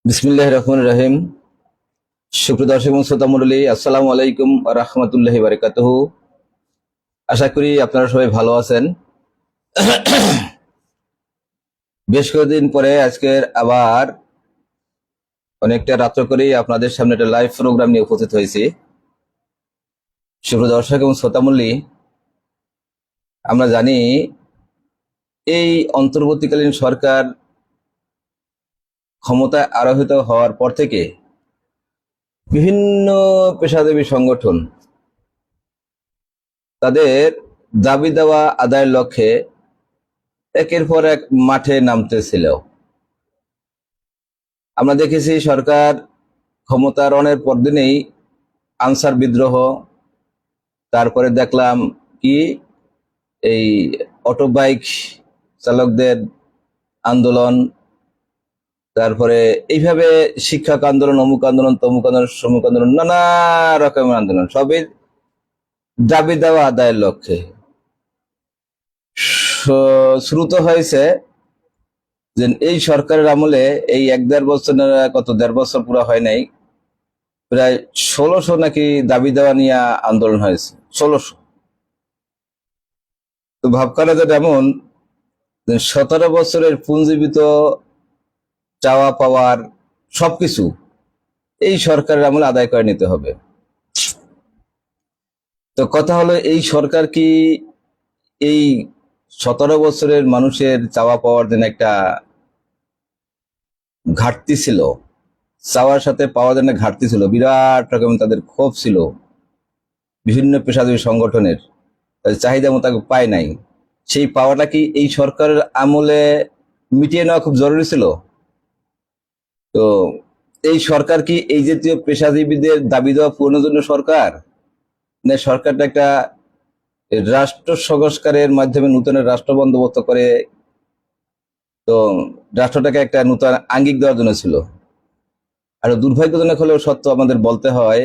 বিসমিল্লাহির রহমানির রহিম। সুপ্রিয় দর্শক এবং শ্রোতা মণ্ডলী, আসসালামু আলাইকুম ওয়া রাহমাতুল্লাহি ওয়া বারাকাতুহু। আশা করি আপনারা সবাই ভালো আছেন। বেশ কয়েকদিন পরে আজকের আবার অনেকটা রাত্র করেই আপনাদের সামনে একটা লাইভ প্রোগ্রাম নিয়ে উপস্থিত হয়েছি। সুপ্রিয় দর্শক এবং শ্রোতা মণ্ডলী, আমরা জানি এই অন্তর্বর্তীকালীন সরকার ক্ষমতায় আরোহিত হওয়ার পর থেকে বিভিন্ন পেশাজীবী সংগঠন তাদের দাবি দেওয়া আদায়ের লক্ষ্যে একের পর এক মাঠে নামতেছিল। আমরা দেখেছি সরকার ক্ষমতারোহণের পরদিনেই আনসার বিদ্রোহ, তারপরে দেখলাম কি এই অটো বাইক চালকদের আন্দোলন, তারপরে এইভাবে শিক্ষক আন্দোলন, অমুক আন্দোলন, তমুক আন্দোলন, সমুক আন্দোলন, নানা রকমের আন্দোলন, সবই দাবি দেওয়া আদায়ের লক্ষ্যে। শ্রুত হয়েছে যে এই সরকারের আমলে এই এক দেড় বছর, দেড় বছর পুরো হয় নাই, প্রায় 1600 নাকি দাবি দেওয়া নিয়ে আন্দোলন হয়েছে। 1600। তো ভাবখানা যেটা এমন, 17 বছরের পুঞ্জীবিত চাওয়া পাওয়ার সবকিছু এই সরকারের আমলে আদায় করে নিতে হবে। তো কথা হলো, এই সরকার কি এই 17 বছরের মানুষের চাওয়া পাওয়ার জন্য একটা ঘাটতি ছিল, চাওয়ার সাথে পাওয়ার জন্য ঘাটতি ছিল, বিরাট রকম তাদের ক্ষোভ ছিল, বিভিন্ন পেশাজীবী সংগঠনের চাহিদা মোতাবেক পায় নাই, সেই পাওয়াটা কি এই সরকারের আমলে মিটিয়ে নেওয়া খুব জরুরি ছিল? তো এই সরকার কি এই জাতীয় পেশাজীবীদের দাবি দেওয়া পূরণের জন্য সরকার, না সরকারটা একটা রাষ্ট্র সংস্কারের মাধ্যমে নতুন রাষ্ট্র বন্দোবস্ত করে তো রাষ্ট্রটাকে একটা নতুন আঙ্গিক দেওয়ার জন্য ছিল? আর দুর্ভাগ্যজনক হলেও সত্য আমাদের বলতে হয়,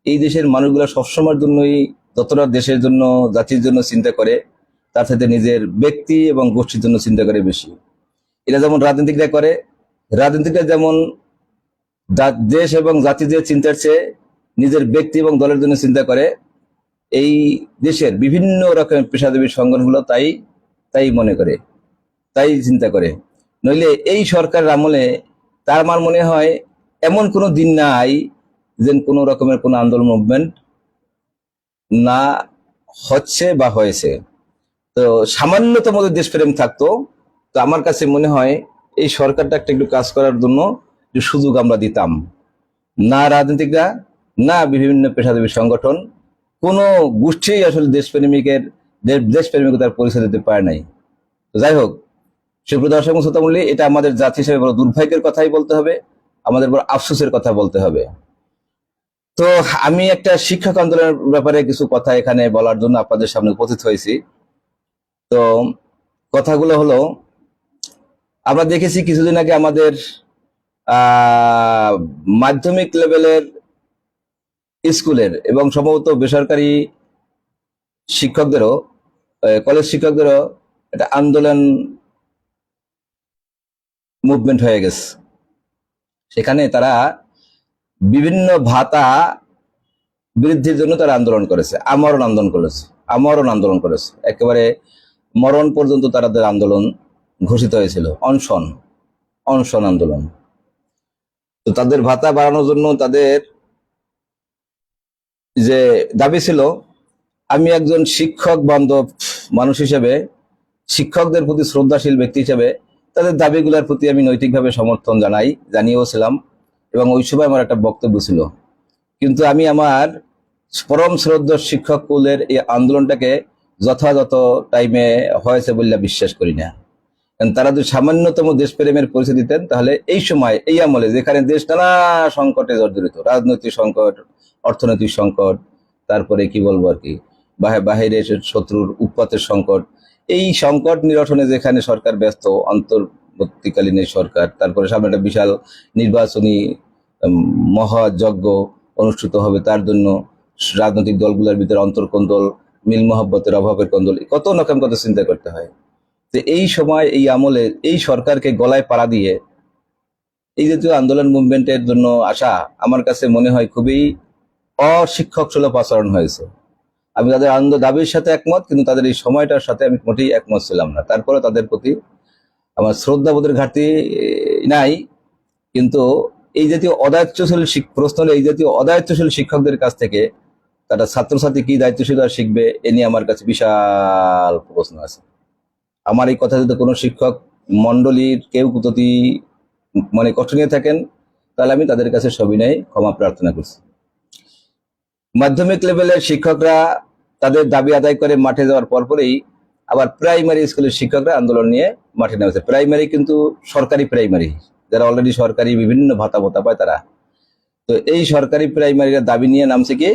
এই দেশের মানুষগুলো সবসময়ের জন্যই যতটা দেশের জন্য, জাতির জন্য চিন্তা করে, তার সাথে নিজের ব্যক্তি এবং গোষ্ঠীর জন্য চিন্তা করে বেশি। এটা যেমন রাজনীতিকরা করে, রাজনীতিকরা যেমন দেশ এবং জাতি যে চিন্তার চেয়ে নিজের ব্যক্তি এবং দলের জন্য চিন্তা করে, এই দেশের বিভিন্ন রকমের পেশাজীবী সংগঠনগুলো তাই তাই মনে করে, তাই চিন্তা করে। নইলে এই সরকারের আমলে তার আমার মনে হয় এমন কোনো দিন নাই যে কোনো রকমের কোনো আন্দোলন মুভমেন্ট না হচ্ছে বা হয়েছে। তো সামান্যতম দেশপ্রেম থাকতো, তো আমার কাছে মনে হয় এই সরকারটা একটু কাজ করার জন্য যে সুযোগ আমরা দিতাম না, রাজনীতিকরা না বিভিন্ন পেশাজীবী সংগঠন, কোনো গোষ্ঠী আসলে দেশপ্রেমিকতার পরিচয় দিতে পারে নাই। তো যাই হোক, সুপ্রিয় দর্শক শ্রোতা মণ্ডলী, এটা আমাদের জাতি হিসেবে বড় দুর্ভাগ্যের কথাই বলতে হবে, আমাদের বড় আফসোসের কথা বলতে হবে। তো আমি একটা শিক্ষক আন্দোলনের ব্যাপারে কিছু কথা এখানে বলার জন্য আপনাদের সামনে উপস্থিত হয়েছি। তো কথাগুলো হলো, আমরা দেখেছি কিছুদিন আগে আমাদের মাধ্যমিক লেভেলের স্কুলের এবং সম্ভবত বেসরকারি শিক্ষকদেরও, কলেজ শিক্ষকদেরও একটা আন্দোলন মুভমেন্ট হয়ে গেছে। সেখানে তারা বিভিন্ন ভাতা বৃদ্ধির জন্য তারা আন্দোলন করেছে, আমরণ আন্দোলন করেছে, একেবারে মরণ পর্যন্ত তাদের আন্দোলন ঘোষিত হয়েছিল, অনশন আন্দোলন। তো তাদের ভাতা বাড়ানোর জন্য তাদের যে দাবি ছিল, আমি একজন শিক্ষক বান্ধব মানুষ হিসেবে, শিক্ষকদের প্রতি শ্রদ্ধাশীল ব্যক্তি হিসেবে তাদের দাবিগুলোর প্রতি আমি নৈতিকভাবে সমর্থন জানিয়েও ছিলাম, এবং ওই সময় আমার একটা বক্তব্য ছিল। কিন্তু আমি আমার পরম শ্রদ্ধা শিক্ষক কুলের এই আন্দোলনটাকে যথাযথ টাইমে হয়েছে বলে বিশ্বাস করি না। তারা যদি সামান্যতম দেশপ্রেমের পরিচয় দিতেন, তাহলে এই সময়, এই আমলে যেখানে দেশ নানা সংকটে জর্জরিত, রাজনৈতিক সংকট, অর্থনৈতিক সংকট, তারপরে কি বলবো আর কি, বাহিরের শত্রুর উৎপাতের সংকট, এই সংকট নিরসনে যেখানে সরকার ব্যস্ত, অন্তর্বর্তীকালীন সরকার, তারপরে সামনে একটা বিশাল নির্বাচনী মহাযজ্ঞ অনুষ্ঠিত হবে, তার জন্য রাজনৈতিক দলগুলোর ভিতরে অন্তর্কন্দল, মিল মহব্বতের অভাবের কন্দল, কত রকম কথা চিন্তা করতে হয়। তো এই সময়, এই আমলে এই সরকারকে গলায় পাড়া দিয়ে এই জাতীয় আন্দোলন মুভমেন্টের জন্য আসা আমার কাছে মনে হয় খুবই অশিক্ষক সুলভ আচরণ হয়েছে। আমি তাদের দাবির সাথে একমত, কিন্তু তাদের এই সময়টার সাথে আমি মোটেই একমত ছিলাম না। তারপরে তাদের প্রতি আমার শ্রদ্ধাবোধের ঘাটতি নাই, কিন্তু এই জাতীয় অদায়িত্বশীল প্রশ্ন হলে এই জাতীয় অদায়িত্বশীল শিক্ষকদের কাছ থেকে তারা ছাত্রছাত্রী কি দায়িত্বশীলতা শিখবে এ নিয়ে আমার কাছে বিশাল প্রশ্ন আছে। আমার এই কথা যদি কোনো শিক্ষক মন্ডলীর কেউ যদি মনে কষ্ট নিয়ে থাকেন, তাহলে আমি তাদের কাছে সবিনয়ে ক্ষমা প্রার্থনা করছি। মাধ্যমিক লেভেলের শিক্ষকরা তাদের দাবি আদায় করে মাঠে যাওয়ার পরপরই আবার প্রাইমারি স্কুলের শিক্ষকরা আন্দোলন নিয়ে মাঠে নেমেছে। প্রাইমারি কিন্তু সরকারি প্রাইমারি, যারা অলরেডি সরকারি বিভিন্ন ভাতা ভাতা পায় তারা। তো এই সরকারি প্রাইমারির দাবি নিয়ে নামছে কি,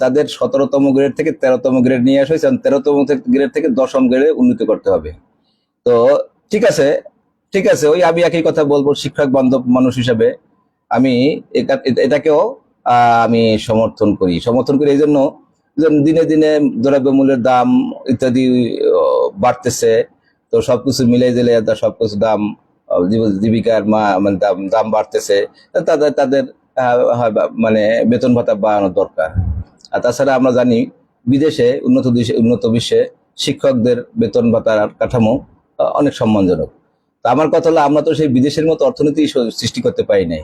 তাদের 17তম গ্রেড থেকে 13তম গ্রেড নিয়ে আসা হয়েছে, 13তম গ্রেড থেকে 10ম গ্রেডে উন্নীত করতে হবে। তো ঠিক আছে, ঠিক আছে, ওই আমি একই কথা বলবো, শিক্ষক বান্ধব মানুষ হিসাবে আমি এটাকেও আমি সমর্থন করি এই জন্য দিনে দিনে দ্রব্যমূল্যের দাম ইত্যাদি বাড়তেছে। তো সবকিছু মিলে দিলে সবকিছু দাম, জীবিকার মানে দাম বাড়তেছে, তাদের তাদের মানে বেতন ভাতা বাড়ানো দরকার। আর তাছাড়া আমরা জানি বিদেশে উন্নত বিশ্বে শিক্ষকদের বেতন ভাতার কাঠামো অনেক সম্মানজনক। তো আমার কথা হলো, আমরা তো সেই বিদেশের মতো অর্থনীতি সৃষ্টি করতে পারি নাই।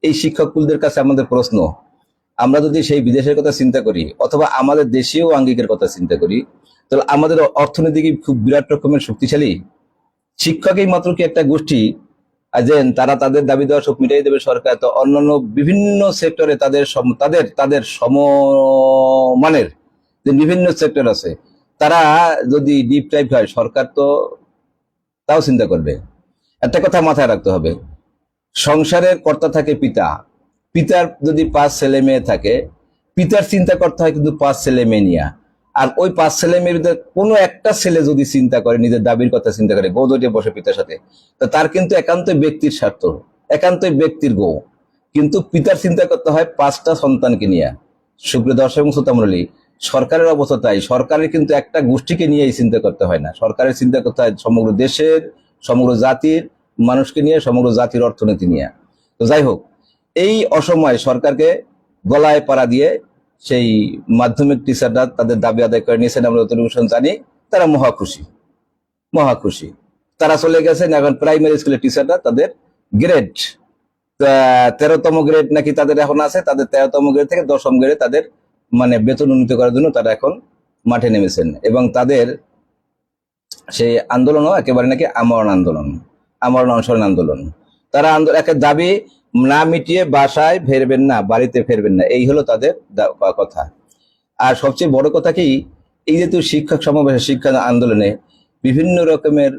এই শিক্ষককুলদের কাছে আমাদের প্রশ্ন, আমরা যদি সেই বিদেশের কথা চিন্তা করি অথবা আমাদের দেশীয় আঙ্গিকের কথা চিন্তা করি, তাহলে আমাদের অর্থনীতি কি খুব বিরাট রকমের শক্তিশালী? শিক্ষকই মাত্র কি একটা গোষ্ঠী যে তারা তাদের দাবি দেওয়া সব মিটাই দেবে সরকার? তো অন্যান্য বিভিন্ন সেক্টরে তাদের তাদের তাদের সমমানের যে বিভিন্ন সেক্টর আছে, তারা যদি ডিপ টাইপ হয়, সরকার তো তাও চিন্তা করবে। একটা কথা মাথায় রাখতে হবে, সংসারের কর্তা থাকে পিতা। পিতার যদি 5 ছেলে মেয়ে থাকে, পিতার চিন্তা করতে হয় কিন্তু 5 ছেলে মেয়ে নিয়ে। আর ওই 5 ছেলে মেয়ের ভিতরে কোনো একটা ছেলে যদি চিন্তা করে, নিজের দাবির কথা চিন্তা করে, গো দৌড়ে বসে পিতার সাথে, তো তার কিন্তু একান্তই ব্যক্তির স্বার্থ, একান্তই ব্যক্তির গো। কিন্তু পিতার চিন্তা করতে হয় 5টা সন্তানকে নিয়ে। সুপ্রিয় দর্শক এবং শ্রোতা মণ্ডলী, সরকারের অবস্থা তাই। সরকারের কিন্তু একটা গোষ্ঠীকে নিয়েই চিন্তা করতে হয় না, সরকারের চিন্তা করতে হয় সমগ্র দেশের, সমগ্র জাতির মানুষকে নিয়ে, সমগ্র জাতির অর্থনীতি নিয়ে। তো যাই হোক, এই অসময়ে সরকারকে গলায় পাড়া দিয়ে সেই মাধ্যমিক টিচাররা তাদের দাবি আদায় করে নিয়েছেন, আমরা যতটুকু জানি। তারা মহাখুশি। তারা চলে গেছেন এখন প্রাইমারি স্কুলের টিচাররা তাদের গ্রেড 13তম গ্রেড নাকি তাদের এখন আছে, তাদের 13তম গ্রেড থেকে 10ম গ্রেডে তাদের মানে বেতন উন্নীত করার জন্য তারা এখন মাঠে নেমেছেন। এবং তাদের সেই আন্দোলনও একেবারে নাকি আমরণ অনশন আন্দোলন। তারা একটা দাবি না মিটিয়ে বাসায় ফেরবেন না, বাড়িতে ফেরবেন না, এই হলো তাদের কথা। আর সবচেয়ে বড় কথা কি, এই যেহেতু শিক্ষক সমাবেশে, শিক্ষা আন্দোলনে বিভিন্ন রকমের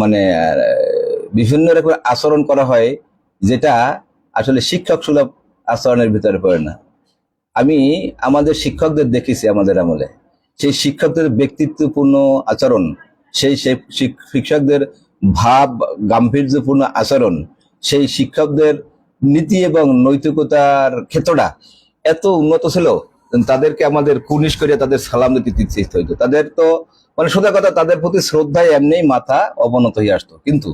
মানে বিভিন্ন রকমের আচরণ করা হয়, যেটা আসলে শিক্ষক সুলভ আচরণের ভিতরে পড়ে না। আমি আমাদের শিক্ষকদের দেখেছি আমাদের আমলে, সেই শিক্ষকদের ব্যক্তিত্বপূর্ণ আচরণ, সেই শিক্ষকদের ভাব গাম্ভীর্যপূর্ণ আচরণ, সেই শিক্ষকদের নীতি এবং নৈতিকতার ক্ষেত্রটা এত উন্নত ছিল, তাদেরকে আমাদের কুর্নিশ করে তাদের সালাম দিতে ইচ্ছে হইতো। তাদের তো মানে সোজা কথা, তাদের প্রতি শ্রদ্ধায় এমনি মাথা অবনত হয়ে আসতো। কিন্তু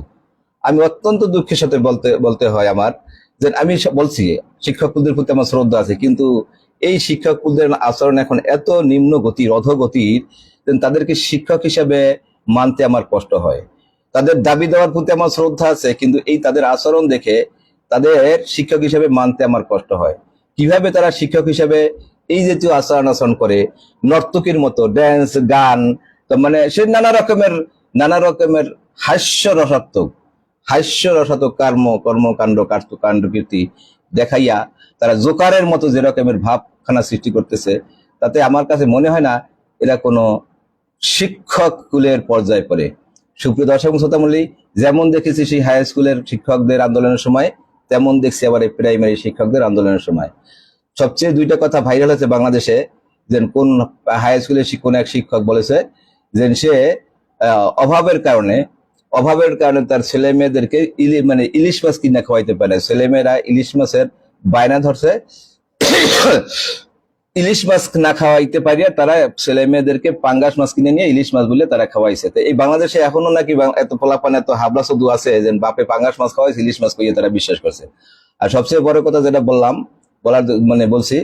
আমি অত্যন্ত দুঃখের সাথে বলতে হয় আমার, যে আমি বলছি শিক্ষকদের প্রতি আমার শ্রদ্ধা আছে, কিন্তু এই শিক্ষকদের আচরণ এখন এত নিম্ন গতির, অধগতির, তাদেরকে শিক্ষক হিসাবে মানতে আমার কষ্ট হয়। তাদের দাবি দেওয়ার প্রতি আমার শ্রদ্ধা আছে, কিন্তু এই তাদের আচরণ দেখে তাদের শিক্ষক হিসাবে মানতে আমার কষ্ট হয়। কিভাবে তারা শিক্ষক হিসাবে এই জাতীয় আচরণ করে, নর্তকীর মতো ড্যান্স, গান, মানে সে নানা রকমের হাস্যরসাত্মক কর্মকাণ্ড কাণ্ডকীর্তি দেখাইয়া তারা জোকারের মতো যে রকমের ভাবখানা সৃষ্টি করতেছে, তাতে আমার কাছে মনে হয় না এরা কোনো শিক্ষক কুলের পর্যায়ে পড়ে। সুপ্রিয় দর্শক শ্রোতা মণ্ডলী, যেমন দেখেছি সেই হাই স্কুলের শিক্ষকদের আন্দোলনের সময়, তেমন দেখছি আবার এই প্রাইমারি শিক্ষকদের আন্দোলনের সময়। সবচেয়ে 2টা কথা ভাইরাল হয়েছে বাংলাদেশে, যে কোন হাই স্কুলের কোন এক শিক্ষক বলেছে যে সে অভাবের কারণে তার ছেলে মেয়েদেরকে মানে ইলিশ মাছ কিনা খাওয়াইতে পারে। ছেলে মেয়েরা ইলিশ মাছের বায়না ধরছে, ইলিশ মাছ না খাওয়াইতে পারিয়া তারা ছেলে মেয়েদেরকে পাঙ্গাস মাছ কিনে নিয়ে ইলিশ মাছ বলে তারা খাওয়াইছে। তো এই বাংলাদেশে এখনো নাকি এত পোলাপান এত হাবলা শুধু আছে যে বাপে পাঙ্গাস মাছ খাওয়াইছে ইলিশ মাছ খাইয়ে তারা বিশ্বাস করছে। আর সবচেয়ে বড় কথা যেটা বলছি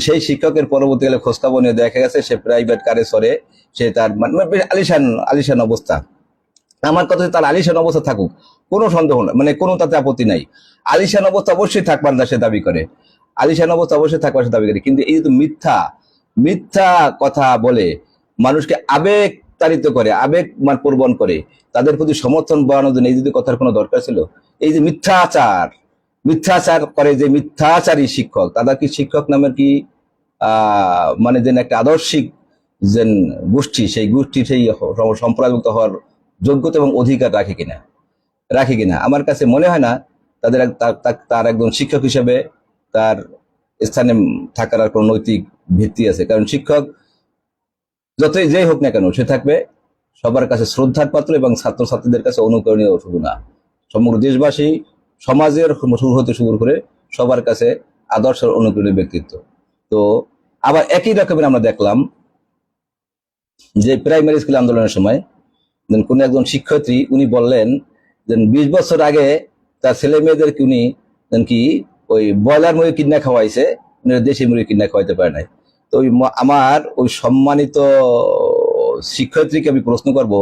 সেই শিক্ষকের পরবর্তীকালে খোঁজখবর নিয়ে দেখা গেছে সে প্রাইভেট কারে চড়ে, সে তার বেশ আলিশান আলিশান অবস্থা। আমার কথা তার আলিশান অবস্থা থাকুক, কোনো সন্দেহ না, কোনো তাতে আপত্তি নাই। আলিশান অবস্থা অবশ্যই থাকবার না সে দাবি করে, আলিশান অবস্থা অবশ্যই থাকবার সে দাবি করে, কিন্তু এই যে মিথ্যা মিথ্যা কথা বলে মানুষকে আবেগ তাড়িত করে, আবেগ প্রবণ করে, তাদের প্রতি সমর্থন বাড়ানোর জন্য এই যদি কথার কোনো দরকার ছিল? এই যে মিথ্যাচার করে যে মিথ্যাচারী শিক্ষক, তাদের কি শিক্ষক নামের কি যে একটা আদর্শিক যে গোষ্ঠী, সেই গোষ্ঠী সেই সম্প্রদায়ভুক্ত হওয়ার যোগ্যতা এবং অধিকার রাখে কিনা আমার কাছে মনে হয় না তাদের তার একজন শিক্ষক হিসেবে তার স্থানে থাকার আর কোনো নৈতিক ভিত্তি আছে। কারণ শিক্ষক যতই যেই হোক না কেন সে থাকবে সবার কাছে শ্রদ্ধার পাত্র এবং ছাত্রছাত্রীদের কাছে অনুকরণীয় শুধু না, সমগ্র দেশবাসী সমাজের শুরু করে সবার কাছে আদর্শের অনুকরণীয় ব্যক্তিত্ব। তো আবার একই রকমের আমরা দেখলাম যে প্রাইমারি স্কুল আন্দোলনের সময় কোন একজন শিক্ষয়িত্রী উনি বললেন যে 20 বছর আগে তার ছেলে মেয়েদেরকে উনি কি ওই ব্রয়লার মুরগি কিনা খাওয়াইছে, দেশি মুরগি কিনা খাওয়াইতে পারে নাই। তো আমার ওই সম্মানিত শিক্ষয়িত্রীকে আমি প্রশ্ন করব,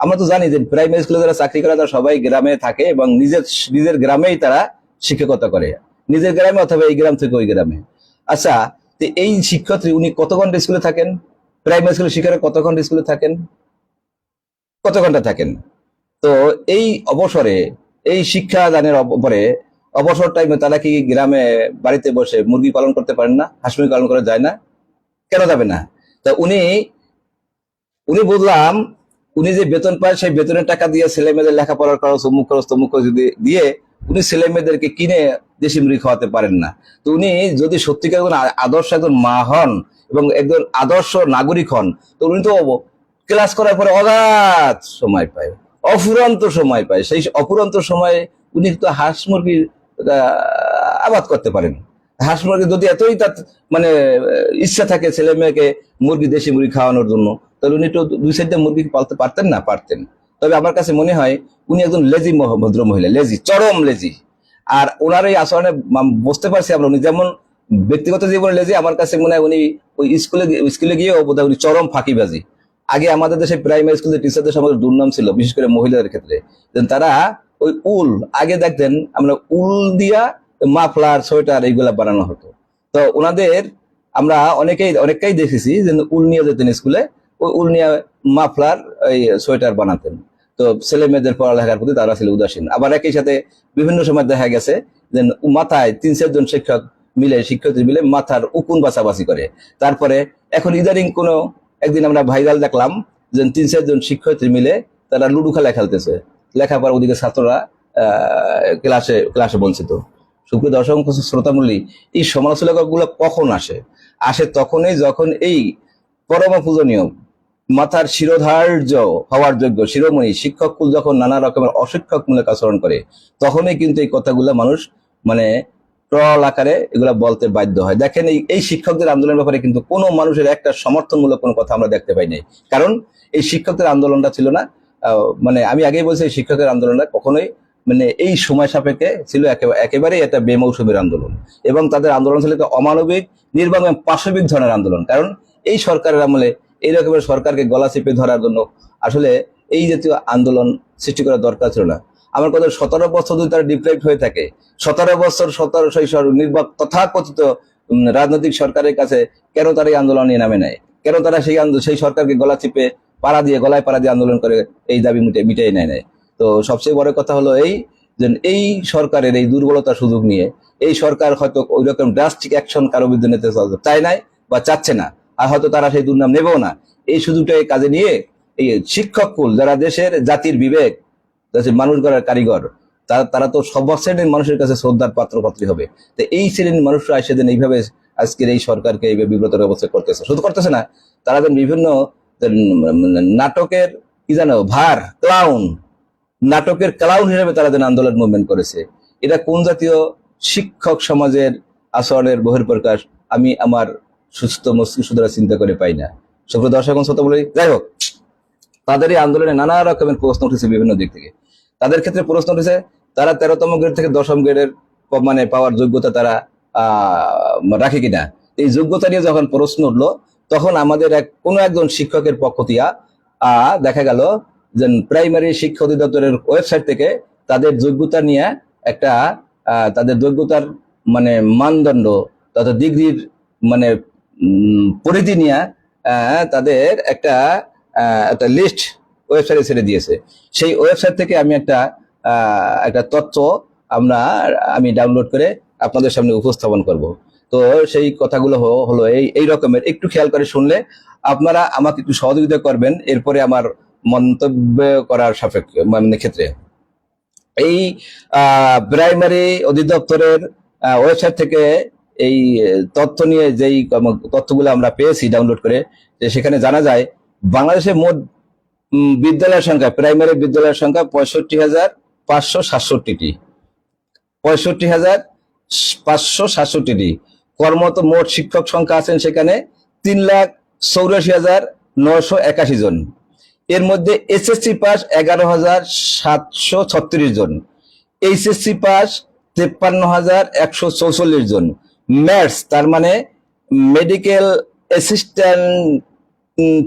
আমরা তো জানি যে প্রাইমারি স্কুলে যারা চাকরি করে তারা সবাই গ্রামে থাকে এবং নিজের গ্রামেই তারা শিক্ষকতা করে, নিজের গ্রামে অথবা এই গ্রাম থেকে ওই গ্রামে। আচ্ছা, তো এই শিক্ষয়িত্রী উনি কত ঘন্টা স্কুলে থাকেন? প্রাইমারি স্কুলের শিক্ষকরা কত ঘন্টা স্কুলে থাকেন? কত ঘন্টা থাকেন? তো এই অবসরে, এই শিক্ষা দানের পরে অবসর টাইমে তারা কি গ্রামে বাড়িতে বসে মুরগি পালন করতে পারেন না? হাঁস মুরগি পালন করা যায় না? কেন যাবে না? তা উনি বুঝলাম উনি যে বেতন পায় সেই বেতনের টাকা দিয়ে ছেলে মেয়েদের লেখাপড়ার খরচ, অমুক খরচ তমুক খরচ দিয়ে উনি ছেলে মেয়েদেরকে কিনে দেশি মুরগি খাওয়াতে পারেন না। তো উনি যদি সত্যিকার আদর্শ একজন মা হন এবং একজন আদর্শ নাগরিক হন, তো উনি তো ক্লাস করার পরে অগাধ সময় পায়, অফুরন্ত সময় পায়। সেই অফুরন্ত সময়ে উনি তো হাঁস মুরগির আবাদ করতে পারেন। হাঁস মুরগি যদি এতই তার ইচ্ছা থাকে ছেলে মেয়েকে দেশি মুরগি খাওয়ানোর জন্য, তাহলে উনি তো 2-4টা মুরগি পালতে পারতেন না? পারতেন। তবে আমার কাছে মনে হয় উনি একজন লেজি ভদ্র মহিলা, লেজি, চরম লেজি। আর ওনার এই আচরণে বুঝতে পারছি আমরা উনি যেমন ব্যক্তিগত জীবনে লেজি, আমার কাছে মনে হয় উনি ওই স্কুলে গিয়েও বোধহয় উনি চরম ফাঁকিবাজি। আগে আমাদের দেশে প্রাইমারি স্কুলের টিচারদের সমাজের দুর্নাম ছিল, বিশেষ করে মহিলাদের ক্ষেত্রে। তারা ওই আগে দেখতেন আমরা উল দিয়া মাফলার, সোয়েটার এইগুলা বানানো হতো। তো ওনাদের আমরা অনেকটাই দেখেছি যে উল নিয়ে যেতেন স্কুলে, ওই উল নিয়ে মাফলার ওই সোয়েটার বানাতেন। তো ছেলে মেয়েদের পড়ালেখার প্রতি তারা ছিল উদাসীন। আবার একই সাথে বিভিন্ন সময় দেখা গেছে যে মাথায় 3-4 জন শিক্ষার্থী মিলে মাথার উকুন বাছাবাছি করে। তারপরে এখন ইদানিং একদিন আমরা ভাইরাল দেখলাম যে 3-4 জন শিক্ষার্থী মিলে তারা লুডু খেলা খেলতেছে, লেখাপড়ার ওদিকে ছাত্ররা ক্লাসে বঞ্চিত। সুপ্রিয় দর্শক শ্রোতামূল্যী, এই সমালোচনা গুলো কখন আসে তখনই যখন এই পরম পূজনীয় মাথার শিরোধার্য হওয়ার যোগ্য শিরোমণি শিক্ষককুল যখন নানা রকমের অশিক্ষকমূলক আচরণ করে, তখনই কিন্তু এই কথাগুলো মানুষ ট্রল আকারে এগুলা বলতে বাধ্য হয়। দেখেন এই শিক্ষকদের আন্দোলনের ব্যাপারে কিন্তু কোনো মানুষের একটা সমর্থনমূলক কোনো কথা আমরা দেখতে পাই নাই। কারণ এই শিক্ষকদের আন্দোলনটা ছিল না, আমি আগেই বলছি, শিক্ষকের আন্দোলনটা কখনোই এই সময় সাপেক্ষে ছিল একেবারেই একটা বেমৌসুমীর আন্দোলন, এবং তাদের আন্দোলন ছিল একটা অমানবিক, নির্বাক এবং পাশবিক ধরনের আন্দোলন। কারণ এই সরকারের আমলে এই রকমের সরকারকে গলা চেপে ধরার জন্য আসলে এই জাতীয় আন্দোলন সৃষ্টি করা দরকার ছিল না। আমার কথা 17 বছর যদি তারা ডিপ্রাইভড হয়ে থাকে, 17 বছর সেই নির্বাক তথাকথিত রাজনৈতিক সরকারের কাছে কেন তারা এই আন্দোলন নিয়ে নামে নেয়? কেন তারা সেই সরকারকে গলায় পাড়া দিয়ে আন্দোলন করে এই দাবি মিটিয়ে নেয়? তো সবচেয়ে বড় কথা হলো এই সরকারের এই দুর্বলতার সুযোগ নিয়ে এই সরকার হয়তো ওই রকম ড্রাস্টিক অ্যাকশন কারো বিরুদ্ধে নিতে চায় নাই বা চাচ্ছে না, আর হয়তো তারা সেই দুর্নাম নেবেও না। এই সুযোগটাকে কাজে নিয়ে এই শিক্ষককুল, যারা দেশের জাতির বিবেক, দেশের মানুষ গড়ার কারিগর, তারা তো সব শ্রেণীর মানুষের কাছে শ্রদ্ধার পাত্রপাত্রী হবে। তো এই শ্রেণীর মানুষরা সেদিন এইভাবে আজকের এই সরকারকে এইভাবে বিব্রতের অবস্থা করতেছে। শুধু করতেছে না, তারা বিভিন্ন নাটকের নাটকের ক্লাউন হিসেবে তারা আন্দোলন মুভমেন্ট করেছে। এটা কোন জাতীয় শিক্ষক সমাজের আচরণের বহিঃপ্রকাশ আমি আমার সুস্থ মস্তিষ্ক দ্বারা চিন্তা করে পাই না। সুপ্রিয় দর্শক এবং শ্রোতা বলি, যাই হোক, তাদের এই আন্দোলনে নানা রকমের প্রশ্ন উঠেছে বিভিন্ন দিক থেকে। তাদের ক্ষেত্রে প্রশ্ন উঠেছে তারা 13তম গ্রেড থেকে 10ম গ্রেডের মানে পাওয়ার যোগ্যতা তারা রাখে কিনা। এই যোগ্যতা নিয়ে যখন প্রশ্ন উঠলো, তখন আমাদের কোনো একজন শিক্ষকের পক্ষ দিয়া দেখা গেল যে প্রাইমারি শিক্ষা অধিদপ্তরের ওয়েবসাইট থেকে তাদের যোগ্যতা নিয়ে একটা তাদের যোগ্যতার মানে মানদণ্ড তথা ডিগ্রির মানে পরিধি নিয়ে তাদের একটা লিস্ট ওয়েবসাইটে ছেড়ে দিয়েছে। সেই ওয়েবসাইট থেকে আমি একটা তথ্য আমি ডাউনলোড করে আপনাদের সামনে উপস্থাপন করব। তো সেই কথাগুলো হলো এই রকমের, একটু খেয়াল করে শুনলে আপনারা আমাকে একটু সহযোগিতা করবেন এরপরে আমার মন্তব্য করার সাপেক্ষে মানে ক্ষেত্রে। এই প্রাইমারি অধিদপ্তরের ওয়েবসাইট থেকে এই তথ্য নিয়ে যেই তথ্যগুলো আমরা পেয়েছি ডাউনলোড করে, সেখানে জানা যায় বাংলাদেশে মোট বিদ্যালয়ের সংখ্যা, প্রাইমারি বিদ্যালয়ের সংখ্যা 65,567টি। 65,567টি। কর্মরত মোট শিক্ষক সংখ্যা আছেন সেখানে 3,84,981 জন। এর মধ্যে এসএসসি পাস 11,736 জন, এইচএসসি পাস 53,144 জন। ম্যাথস তার মানে মেডিকেল অ্যাসিস্ট্যান্ট